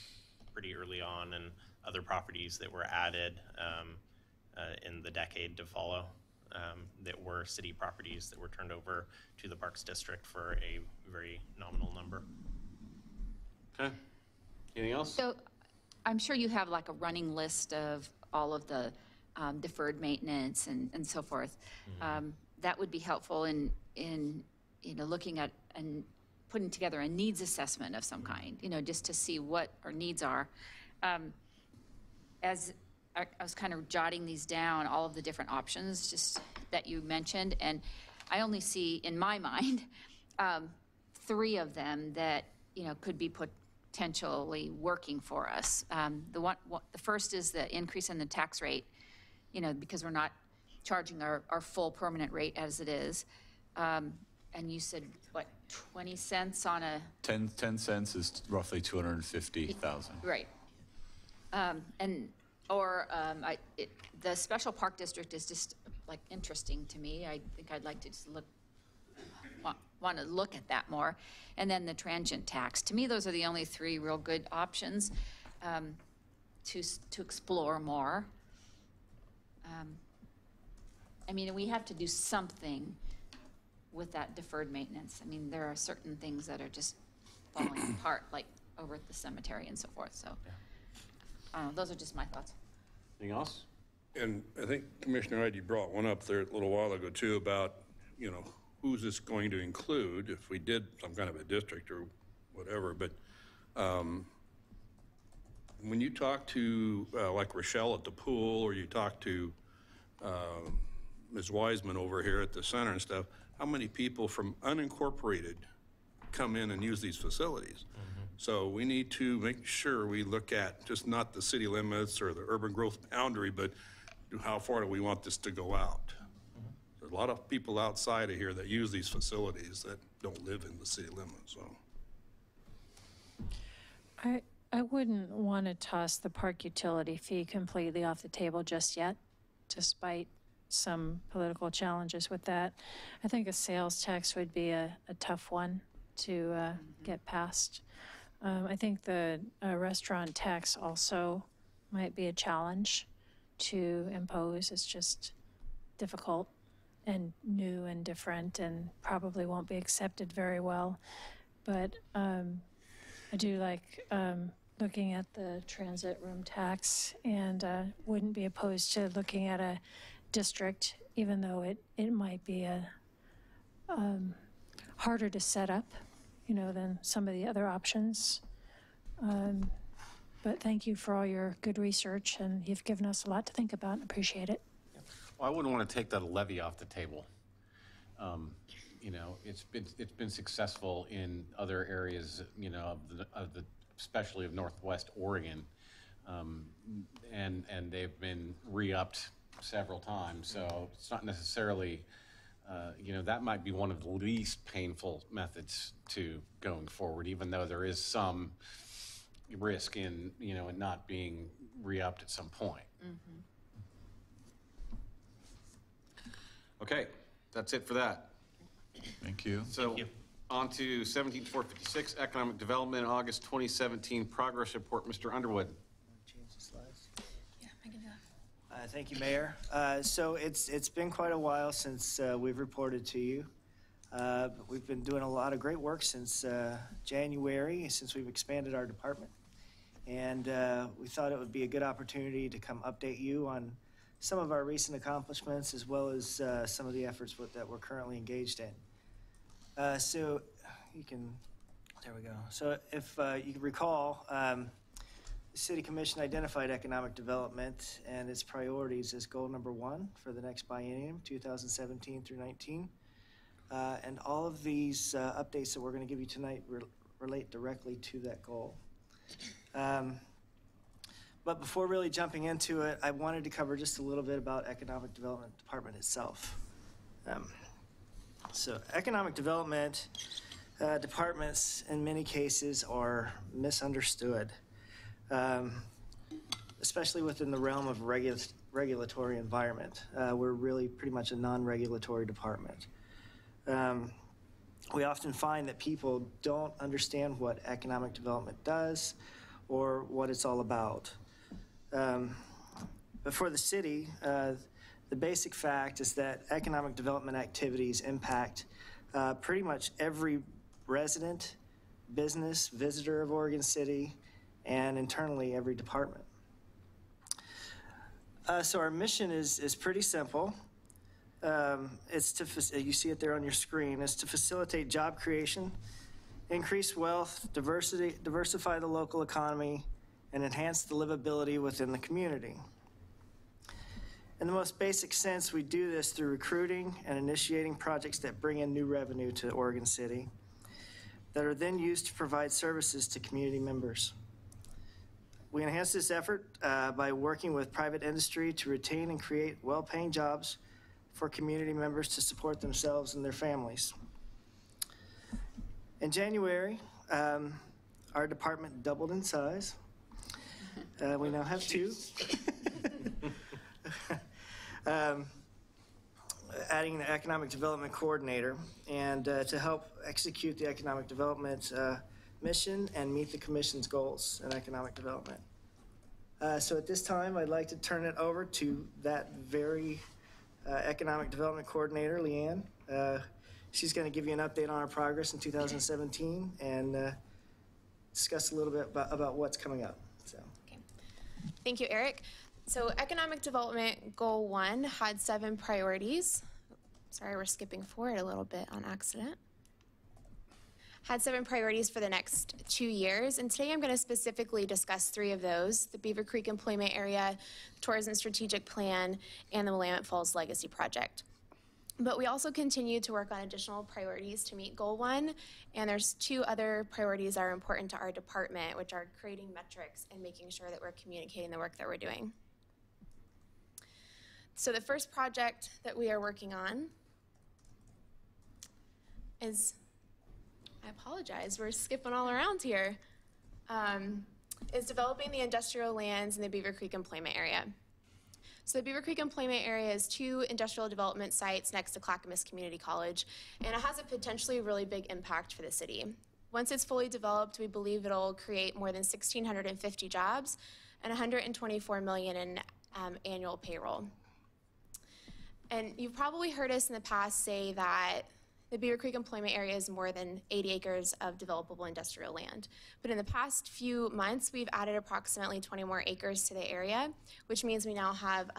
pretty early on, and other properties that were added in the decade to follow that were city properties that were turned over to the Parks District for a very nominal number. Okay. Anything else? So I'm sure you have like a running list of all of the deferred maintenance and so forth. That would be helpful in you know, looking at and putting together a needs assessment of some kind, you know, just to see what our needs are. As I was kind of jotting these down, all of the different options just that you mentioned, and I only see in my mind 3 of them that, you know, could be potentially working for us. The first is the increase in the tax rate, you know, because we're not charging our full permanent rate as it is. And you said, what, 20 cents on a, 10 cents is roughly 250,000. right. The special park district is just like interesting to me. I think I'd like to just want to look at that more. And then the transient tax. To me, those are the only three real good options to explore more. I mean, we have to do something with that deferred maintenance. I mean, there are certain things that are just falling apart, like over at the cemetery and so forth. So, those are just my thoughts. Anything else? And I think Commissioner Hyde, you brought one up there a little while ago too about, you know, who's this going to include if we did some kind of a district or whatever. But when you talk to like Rochelle at the pool, or you talk to Ms. Wiseman over here at the center and stuff, how many people from unincorporated come in and use these facilities? So we need to make sure we look at just not the city limits or the urban growth boundary, but how far do we want this to go out? There's a lot of people outside of here that use these facilities that don't live in the city limits, so. I wouldn't want to toss the park utility fee completely off the table just yet, despite some political challenges with that. I think a sales tax would be a tough one to get passed. I think the restaurant tax also might be a challenge to impose. It's just difficult and new and different and probably won't be accepted very well. But I do like looking at the transit room tax, and wouldn't be opposed to looking at a district, even though it might be a harder to set up, you know, than some of the other options. But thank you for all your good research, and you've given us a lot to think about, and appreciate it. Well, I wouldn't want to take that levy off the table. You know, it's been successful in other areas, you know, especially of Northwest Oregon, and they've been re-upped several times. So it's not necessarily, you know, that might be one of the least painful methods to going forward, even though there is some risk in, you know, it not being re-upped at some point. Okay, that's it for that. Thank you. So on to 17456, Economic Development, August 2017 Progress Report. Mr. Underwood. Change the slides. Yeah, I can do that. Thank you, Mayor. So it's been quite a while since we've reported to you. We've been doing a lot of great work since January, since we've expanded our department. And we thought it would be a good opportunity to come update you on some of our recent accomplishments, as well as some of the efforts that we're currently engaged in. So you can, there we go. So if you can recall, the City Commission identified economic development and its priorities as goal number 1 for the next biennium, 2017 through 19. And all of these updates that we're going to give you tonight relate directly to that goal. But before really jumping into it, I wanted to cover just a little bit about Economic Development Department itself. So economic development departments in many cases are misunderstood, especially within the realm of regulatory environment. We're really pretty much a non-regulatory department. We often find that people don't understand what economic development does or what it's all about. But for the city, the basic fact is that economic development activities impact pretty much every resident, business, visitor of Oregon City, and internally every department. So our mission is pretty simple. It's to, you see it there on your screen, is to facilitate job creation, increase wealth, diversify the local economy, and enhance the livability within the community. In the most basic sense, we do this through recruiting and initiating projects that bring in new revenue to Oregon City that are then used to provide services to community members. We enhance this effort by working with private industry to retain and create well-paying jobs for community members to support themselves and their families. In January, our department doubled in size. We now have two. Adding the economic development coordinator, and to help execute the economic development mission and meet the commission's goals in economic development. So at this time, I'd like to turn it over to that very economic development coordinator, Leanne. She's going to give you an update on our progress in 2017 and discuss a little bit about what's coming up. So. Okay. Thank you, Eric. So economic development goal 1 had 7 priorities. Sorry, we're skipping forward a little bit on accident. Had 7 priorities for the next 2 years, and today I'm going to specifically discuss 3 of those: the Beaver Creek Employment Area, Tourism Strategic Plan, and the Willamette Falls Legacy Project. But we also continue to work on additional priorities to meet goal 1, and there's 2 other priorities that are important to our department, which are creating metrics and making sure that we're communicating the work that we're doing. So the first project that we are working on is, I apologize, we're skipping all around here, is developing the industrial lands in the Beaver Creek Employment Area. So the Beaver Creek Employment Area is 2 industrial development sites next to Clackamas Community College, and it has a potentially really big impact for the city. Once it's fully developed, we believe it'll create more than 1,650 jobs and $124 million in annual payroll. And you've probably heard us in the past say that the Beaver Creek Employment Area is more than 80 acres of developable industrial land. But in the past few months, we've added approximately 20 more acres to the area, which means we now have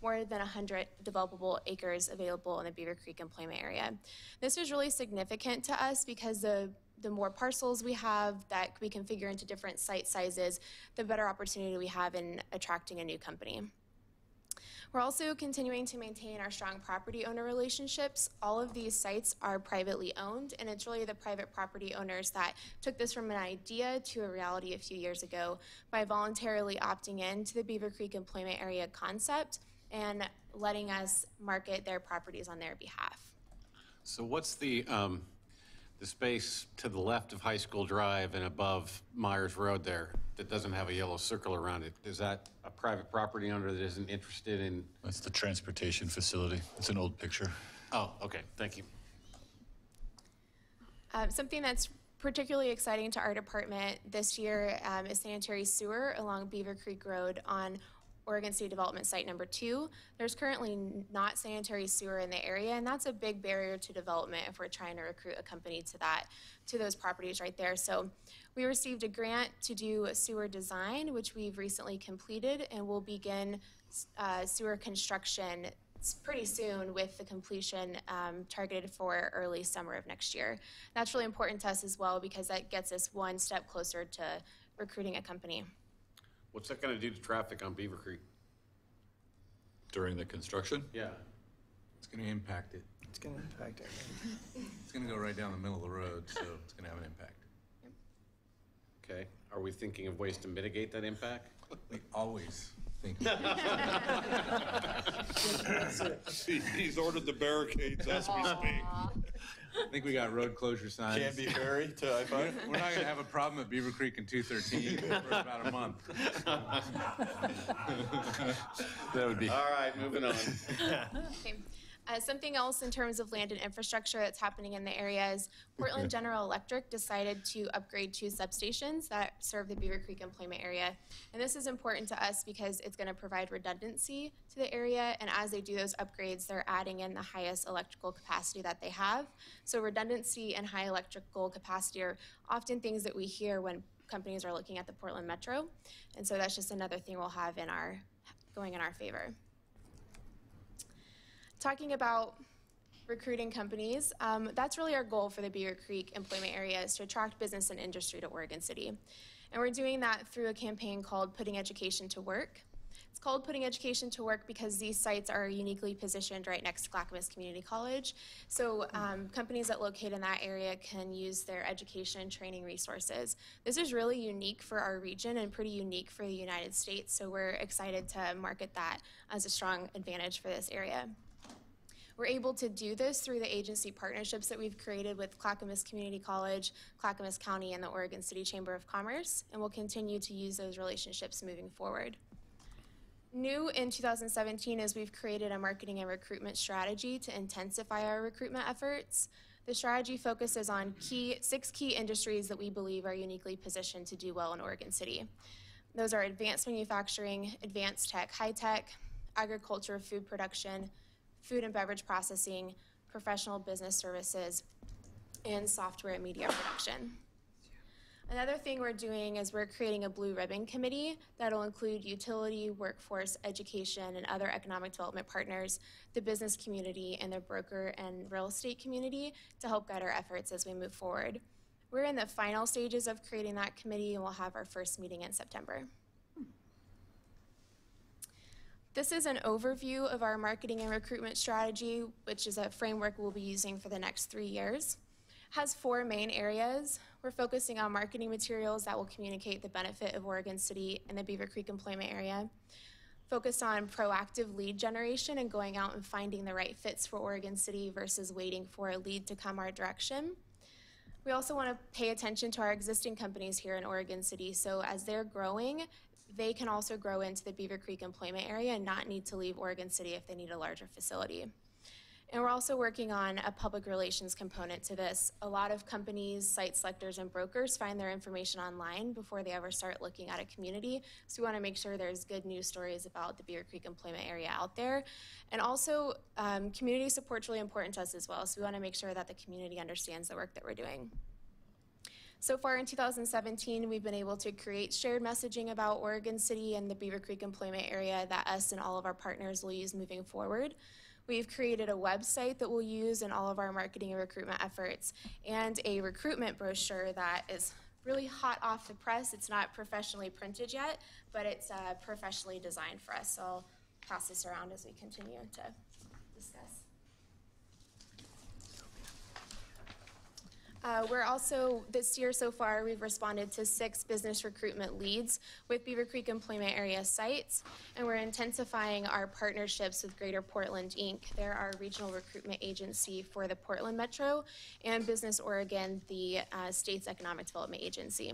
more than 100 developable acres available in the Beaver Creek Employment Area. This is really significant to us because the more parcels we have that we can figure into different site sizes, the better opportunity we have in attracting a new company. We're also continuing to maintain our strong property owner relationships. All of these sites are privately owned, and it's really the private property owners that took this from an idea to a reality a few years ago by voluntarily opting in to the Beaver Creek Employment Area concept and letting us market their properties on their behalf. So what's the space to the left of High School Drive and above Myers Road there that doesn't have a yellow circle around it? Is that a private property owner that isn't interested in? That's the transportation facility. It's an old picture. Oh, okay, thank you. Something that's particularly exciting to our department this year is sanitary sewer along Beaver Creek Road on Oregon City Development Site number 2. There's currently not sanitary sewer in the area, and that's a big barrier to development if we're trying to recruit a company to those properties right there. So we received a grant to do a sewer design, which we've recently completed, and we'll begin sewer construction pretty soon with the completion targeted for early summer of next year. That's really important to us as well because that gets us one step closer to recruiting a company. What's that going to do to traffic on Beaver Creek? During the construction? Yeah. It's going to impact it. It's going to impact it. It's going to go right down the middle of the road, so it's going to have an impact. Okay. Are we thinking of ways to mitigate that impact? We always think. He's ordered the barricades as we speak. I think we got road closure signs. Canby Ferry to I-5? We're not going to have a problem at Beaver Creek in 213 for about a month. That would be. All right, moving on. Okay. Something else in terms of land and infrastructure that's happening in the area is Portland General Electric decided to upgrade 2 substations that serve the Beaver Creek Employment Area. And this is important to us because it's going to provide redundancy to the area. And as they do those upgrades, they're adding in the highest electrical capacity that they have. So redundancy and high electrical capacity are often things that we hear when companies are looking at the Portland Metro. And so that's just another thing we'll have going in our favor. Talking about recruiting companies, that's really our goal for the Beaver Creek Employment Area is to attract business and industry to Oregon City. And we're doing that through a campaign called Putting Education to Work. It's called Putting Education to Work because these sites are uniquely positioned right next to Clackamas Community College. So companies that locate in that area can use their education and training resources. This is really unique for our region and pretty unique for the United States. So we're excited to market that as a strong advantage for this area. We're able to do this through the agency partnerships that we've created with Clackamas Community College, Clackamas County, and the Oregon City Chamber of Commerce, and we'll continue to use those relationships moving forward. New in 2017 is we've created a marketing and recruitment strategy to intensify our recruitment efforts. The strategy focuses on 6 key industries that we believe are uniquely positioned to do well in Oregon City. Those are advanced manufacturing, advanced tech, high tech, agriculture, food production, food and beverage processing, professional business services, and software and media production. Another thing we're doing is we're creating a blue ribbon committee that'll include utility, workforce, education, and other economic development partners, the business community, and the broker and real estate community to help guide our efforts as we move forward. We're in the final stages of creating that committee, and we'll have our first meeting in September. This is an overview of our marketing and recruitment strategy, which is a framework we'll be using for the next 3 years. It has 4 main areas. We're focusing on marketing materials that will communicate the benefit of Oregon City and the Beaver Creek employment area. Focus on proactive lead generation and going out and finding the right fits for Oregon City versus waiting for a lead to come our direction. We also want to pay attention to our existing companies here in Oregon City, so as they're growing, they can also grow into the Beaver Creek employment area and not need to leave Oregon City if they need a larger facility. And we're also working on a public relations component to this. A lot of companies, site selectors, and brokers find their information online before they ever start looking at a community. So we want to make sure there's good news stories about the Beaver Creek employment area out there. And also, community support's really important to us as well. So we want to make sure that the community understands the work that we're doing. So far in 2017, we've been able to create shared messaging about Oregon City and the Beaver Creek employment area that us and all of our partners will use moving forward. We've created a website that we'll use in all of our marketing and recruitment efforts, and a recruitment brochure that is really hot off the press. It's not professionally printed yet, but it's professionally designed for us. So I'll pass this around as we continue to discuss. We're also, this year so far, we've responded to 6 business recruitment leads with Beaver Creek employment area sites, and we're intensifying our partnerships with Greater Portland, Inc. They're our regional recruitment agency for the Portland Metro, and Business Oregon, the state's economic development agency.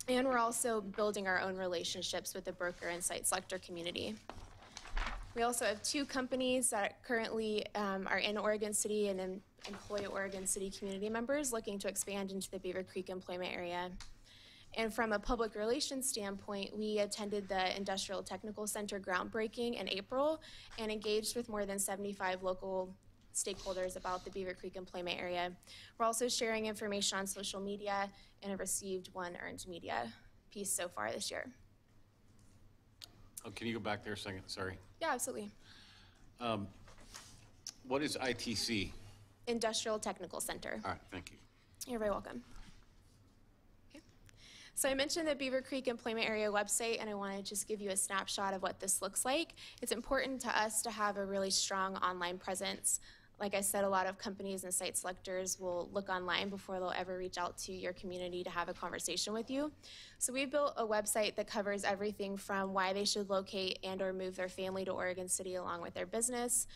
And we're also building our own relationships with the broker and site selector community. We also have 2 companies that currently are in Oregon City and employ Oregon City community members looking to expand into the Beaver Creek employment area. And from a public relations standpoint, we attended the Industrial Technical Center groundbreaking in April and engaged with more than 75 local stakeholders about the Beaver Creek employment area. We're also sharing information on social media and have received 1 earned media piece so far this year. Oh, can you go back there a second? Sorry. Yeah, absolutely. What is ITC? Industrial Technical Center. All right, thank you. You're very welcome. Okay. So I mentioned the Beaver Creek Employment Area website, and I want to just give you a snapshot of what this looks like. It's important to us to have a really strong online presence. Like I said, a lot of companies and site selectors will look online before they'll ever reach out to your community to have a conversation with you. So we built a website that covers everything from why they should locate and or move their family to Oregon City along with their business,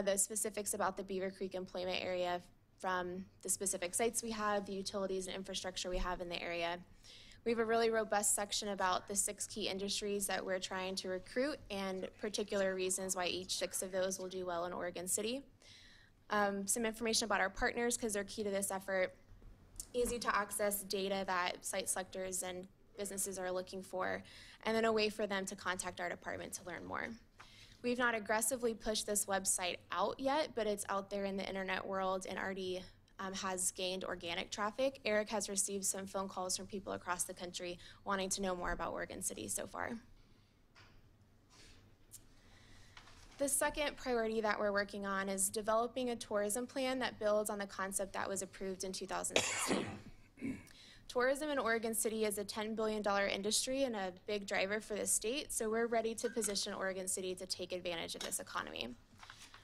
the specifics about the Beaver Creek employment area from the specific sites we have, the utilities and infrastructure we have in the area. We have a really robust section about the 6 key industries that we're trying to recruit and particular reasons why each 6 of those will do well in Oregon City. Some information about our partners because they're key to this effort. Easy to access data that site selectors and businesses are looking for, and then a way for them to contact our department to learn more. We've not aggressively pushed this website out yet, but it's out there in the internet world and already has gained organic traffic. Eric has received some phone calls from people across the country wanting to know more about Oregon City so far. The second priority that we're working on is developing a tourism plan that builds on the concept that was approved in 2016. Tourism in Oregon City is a $10 billion industry and a big driver for the state, so we're ready to position Oregon City to take advantage of this economy.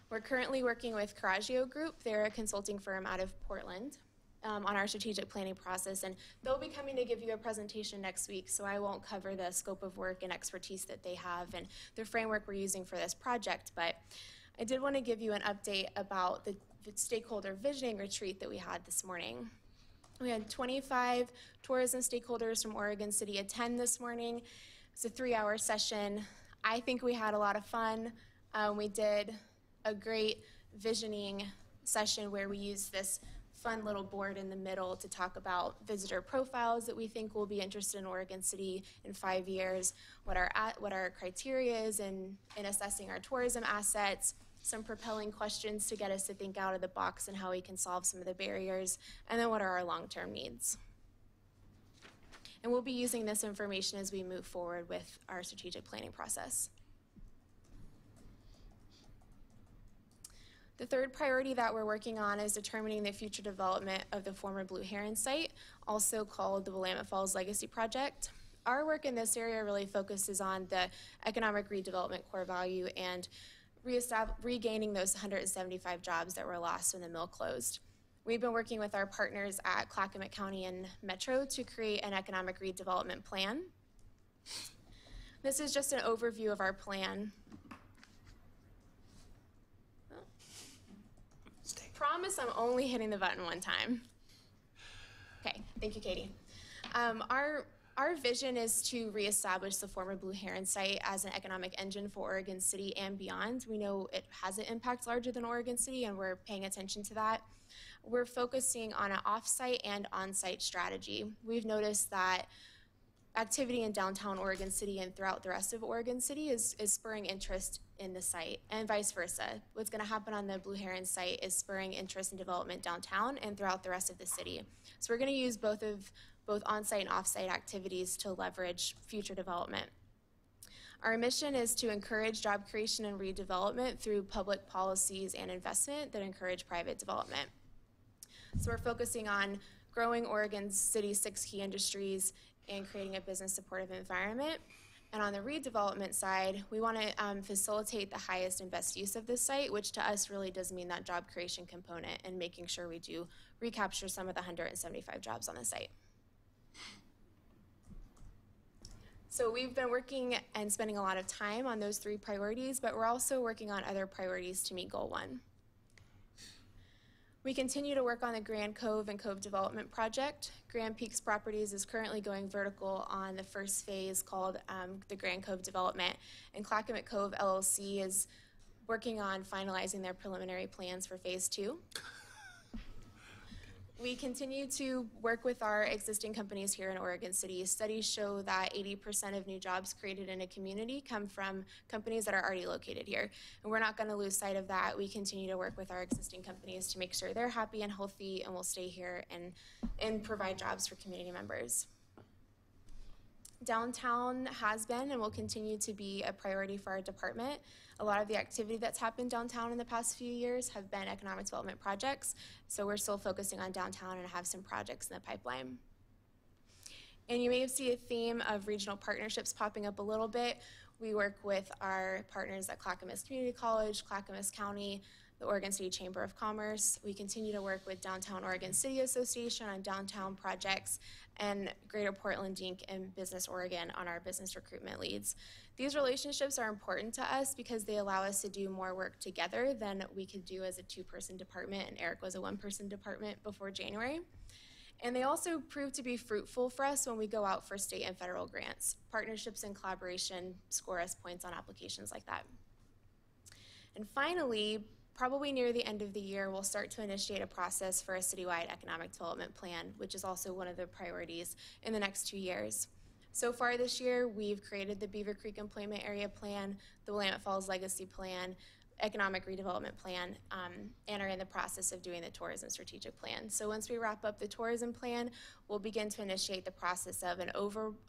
We're currently working with Coraggio Group. They're a consulting firm out of Portland on our strategic planning process, and they'll be coming to give you a presentation next week, so I won't cover the scope of work and expertise that they have and the framework we're using for this project, but I did want to give you an update about the stakeholder visioning retreat that we had this morning. We had 25 tourism stakeholders from Oregon City attend this morning. It's a 3-hour session. I think we had a lot of fun. We did a great visioning session where we used this fun little board in the middle to talk about visitor profiles that we think will be interested in Oregon City in 5 years, what our criteria is in assessing our tourism assets, some propelling questions to get us to think out of the box and how we can solve some of the barriers, and then what are our long-term needs. And we'll be using this information as we move forward with our strategic planning process. The third priority that we're working on is determining the future development of the former Blue Heron site, also called the Willamette Falls Legacy Project. Our work in this area really focuses on the economic redevelopment core value and regaining those 175 jobs that were lost when the mill closed. We've been working with our partners at Clackamas County and Metro to create an economic redevelopment plan. This is just an overview of our plan. Promise I'm only hitting the button one time. Okay, thank you, Katie. Our vision is to reestablish the former Blue Heron site as an economic engine for Oregon City and beyond. We know it has an impact larger than Oregon City, and we're paying attention to that. We're focusing on an off-site and on-site strategy. We've noticed that activity in downtown Oregon City and throughout the rest of Oregon City is spurring interest in the site, and vice versa. What's going to happen on the Blue Heron site is spurring interest in development downtown and throughout the rest of the city. So we're going to use both on-site and off-site activities to leverage future development. Our mission is to encourage job creation and redevelopment through public policies and investment that encourage private development. So we're focusing on growing Oregon City's 6 key industries and creating a business supportive environment. And on the redevelopment side, we want to facilitate the highest and best use of this site, which to us really does mean that job creation component and making sure we do recapture some of the 175 jobs on the site. So we've been working and spending a lot of time on those 3 priorities, but we're also working on other priorities to meet Goal 1. We continue to work on the Grand Cove and Cove Development Project. Grand Peaks Properties is currently going vertical on the first phase called the Grand Cove Development, and Clackamas Cove LLC is working on finalizing their preliminary plans for phase 2. We continue to work with our existing companies here in Oregon City. Studies show that 80% of new jobs created in a community come from companies that are already located here. And we're not going to lose sight of that. We continue to work with our existing companies to make sure they're happy and healthy and will stay here and provide jobs for community members. Downtown has been and will continue to be a priority for our department. A lot of the activity that's happened downtown in the past few years have been economic development projects, so we're still focusing on downtown and have some projects in the pipeline. And you may see a theme of regional partnerships popping up a little bit. We work with our partners at Clackamas Community College, Clackamas County, the Oregon City Chamber of Commerce. We continue to work with Downtown Oregon City Association on downtown projects, and Greater Portland Inc. and Business Oregon on our business recruitment leads. These relationships are important to us because they allow us to do more work together than we could do as a 2-person department, and Eric was a 1-person department before January. And they also prove to be fruitful for us when we go out for state and federal grants. Partnerships and collaboration score us points on applications like that. And finally, probably near the end of the year, we'll start to initiate a process for a citywide economic development plan, which is also one of the priorities in the next 2 years. So far this year, we've created the Beaver Creek Employment Area Plan, the Willamette Falls Legacy Plan, Economic Redevelopment Plan, and are in the process of doing the Tourism Strategic Plan. So once we wrap up the tourism plan, we'll begin to initiate the process of an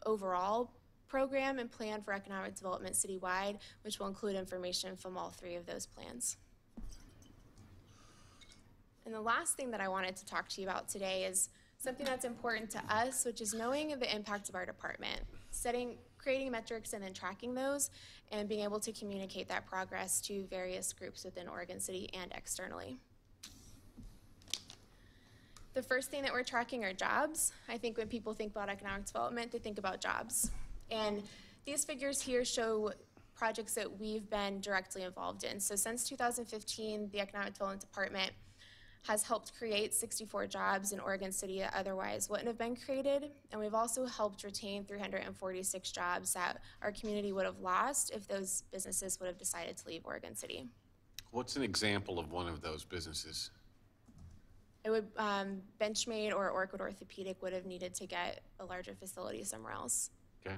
overall program and plan for economic development citywide, which will include information from all 3 of those plans. And the last thing that I wanted to talk to you about today is something that's important to us, which is knowing the impact of our department, creating metrics and then tracking those, and being able to communicate that progress to various groups within Oregon City and externally. The first thing that we're tracking are jobs. I think when people think about economic development, they think about jobs. And these figures here show projects that we've been directly involved in. So since 2015, the Economic Development Department has helped create 64 jobs in Oregon City that otherwise wouldn't have been created. And we've also helped retain 346 jobs that our community would have lost if those businesses would have decided to leave Oregon City. What's an example of one of those businesses? It would, Benchmade or Orchid Orthopedic would have needed to get a larger facility somewhere else. Okay.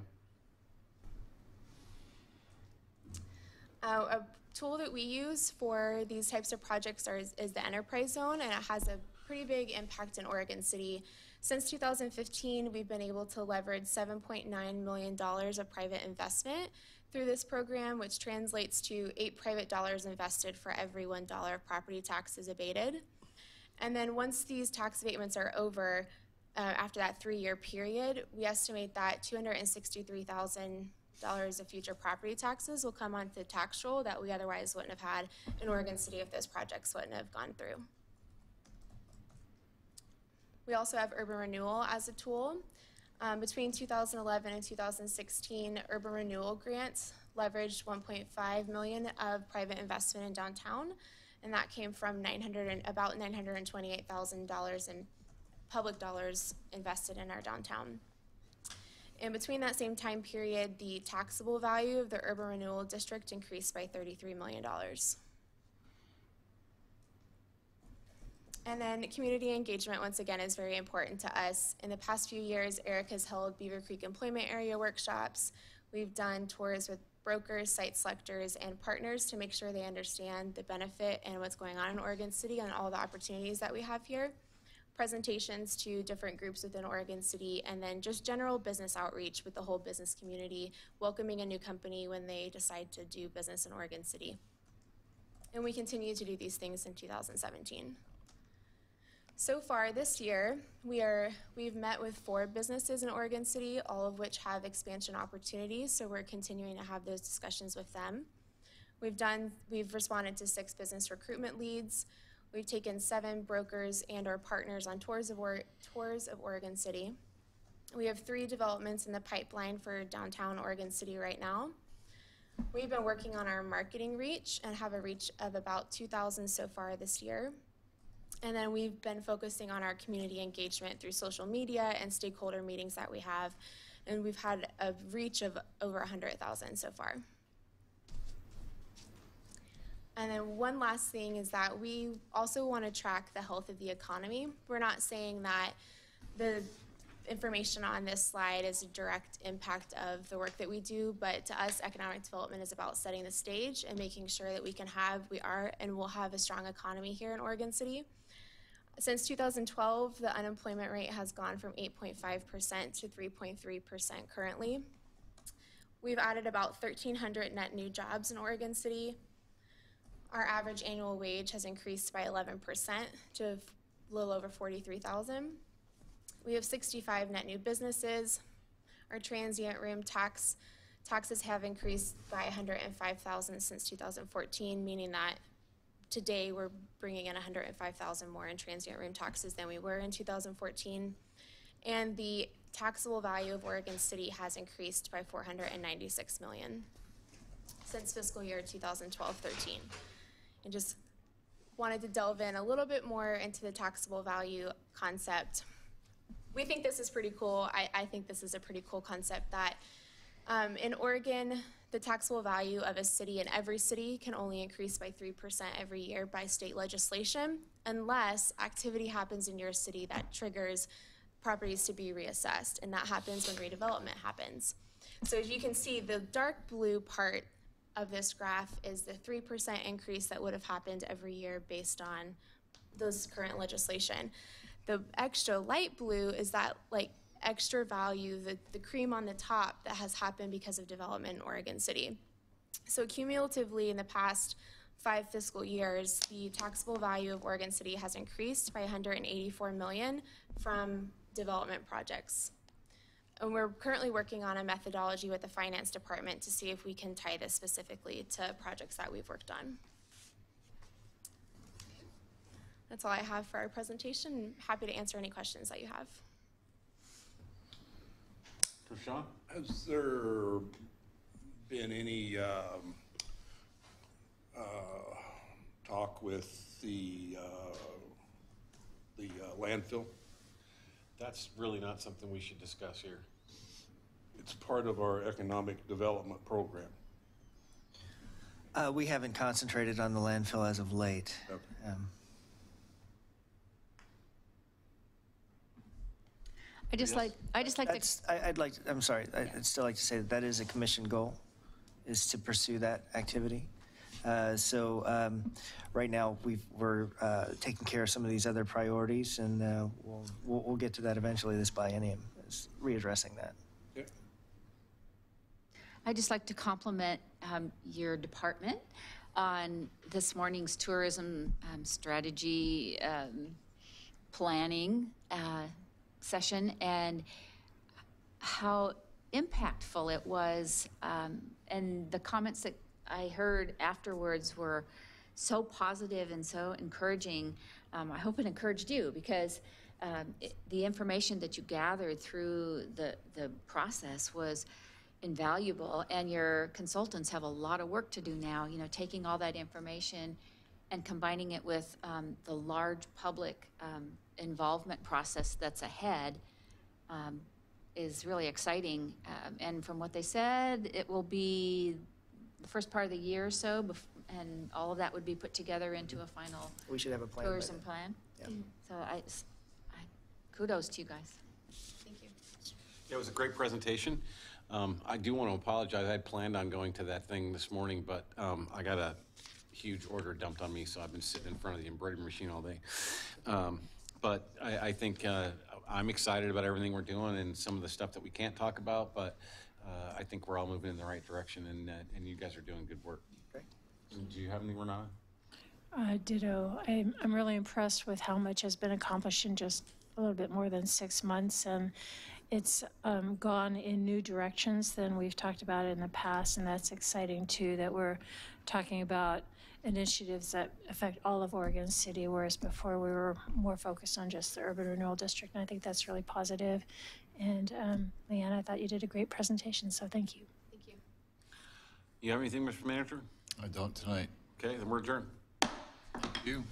A tool that we use for these types of projects is the Enterprise Zone, and it has a pretty big impact in Oregon City. Since 2015, we've been able to leverage $7.9 million of private investment through this program, which translates to 8 private dollars invested for every $1 of property taxes abated. And then once these tax abatements are over, after that 3-year period, we estimate that $263,000 of future property taxes will come onto the tax roll that we otherwise wouldn't have had in Oregon City if those projects wouldn't have gone through. We also have urban renewal as a tool. Between 2011 and 2016, urban renewal grants leveraged $1.5 million of private investment in downtown, and that came from about $928,000 in public dollars invested in our downtown. And between that same time period, the taxable value of the urban renewal district increased by $33 million. And then community engagement, once again, is very important to us. In the past few years, Eric has held Beaver Creek Employment Area workshops. We've done tours with brokers, site selectors, and partners to make sure they understand the benefit and what's going on in Oregon City and all the opportunities that we have here. Presentations to different groups within Oregon City, and then just general business outreach with the whole business community, welcoming a new company when they decide to do business in Oregon City. And we continue to do these things in 2017. So far this year, we've met with 4 businesses in Oregon City, all of which have expansion opportunities, so we're continuing to have those discussions with them. We've responded to 6 business recruitment leads. We've taken 7 brokers and or partners on tours of Oregon City. We have 3 developments in the pipeline for downtown Oregon City right now. We've been working on our marketing reach and have a reach of about 2,000 so far this year. And then we've been focusing on our community engagement through social media and stakeholder meetings that we have. And we've had a reach of over 100,000 so far. And then one last thing is that we also want to track the health of the economy. We're not saying that the information on this slide is a direct impact of the work that we do, but to us, economic development is about setting the stage and making sure that we are and will have a strong economy here in Oregon City. Since 2012, the unemployment rate has gone from 8.5% to 3.3% currently. We've added about 1,300 net new jobs in Oregon City. Our average annual wage has increased by 11% to a little over $43,000. We have 65 net new businesses. Our transient room taxes have increased by $105,000 since 2014, meaning that today we're bringing in $105,000 more in transient room taxes than we were in 2014. And the taxable value of Oregon City has increased by $496 million since fiscal year 2012-13. And just wanted to delve in a little bit more into the taxable value concept. We think this is pretty cool. I think this is a pretty cool concept that in Oregon, the taxable value of a city in every city can only increase by 3% every year by state legislation, unless activity happens in your city that triggers properties to be reassessed, and that happens when redevelopment happens. So as you can see, the dark blue part of this graph is the 3% increase that would have happened every year based on those current legislation. The extra light blue is that extra value, the cream on the top that has happened because of development in Oregon City. So cumulatively in the past 5 fiscal years, the taxable value of Oregon City has increased by $184 million from development projects. And we're currently working on a methodology with the finance department to see if we can tie this specifically to projects that we've worked on. That's all I have for our presentation. Happy to answer any questions that you have. Sean? Has there been any talk with the landfill? That's really not something we should discuss here. It's part of our economic development program. We haven't concentrated on the landfill as of late. Okay. I'd just like to, I'm sorry, I'd still like to say that is a commission goal, is to pursue that activity. Right now, we're taking care of some of these other priorities, and we'll get to that eventually this biennium, is readdressing that. Yeah. I'd just like to compliment your department on this morning's tourism strategy planning session, and how impactful it was. And the comments that I heard afterwards were so positive and so encouraging. I hope it encouraged you, because the information that you gathered through the process was invaluable, and your consultants have a lot of work to do now, you know, taking all that information and combining it with the large public involvement process that's ahead is really exciting. And from what they said, it will be the first part of the year or so, and all of that would be put together into a final We should have a plan. tourism plan. Yeah. So I kudos to you guys. Thank you. Yeah, it was a great presentation. I do want to apologize. I had planned on going to that thing this morning, but I got a huge order dumped on me, so I've been sitting in front of the embroidery machine all day. But I think I'm excited about everything we're doing and some of the stuff that we can't talk about, but I think we're all moving in the right direction, and you guys are doing good work. Great. Do you have anything, Renata? Ditto. I'm really impressed with how much has been accomplished in just a little bit more than 6 months, and it's gone in new directions than we've talked about in the past, and that's exciting too, that we're talking about initiatives that affect all of Oregon City, whereas before we were more focused on just the urban renewal district, and I think that's really positive. And Leanne, I thought you did a great presentation, so thank you. Thank you. You have anything, Mr. Manager? I don't tonight. Okay, then we're adjourned. Thank you.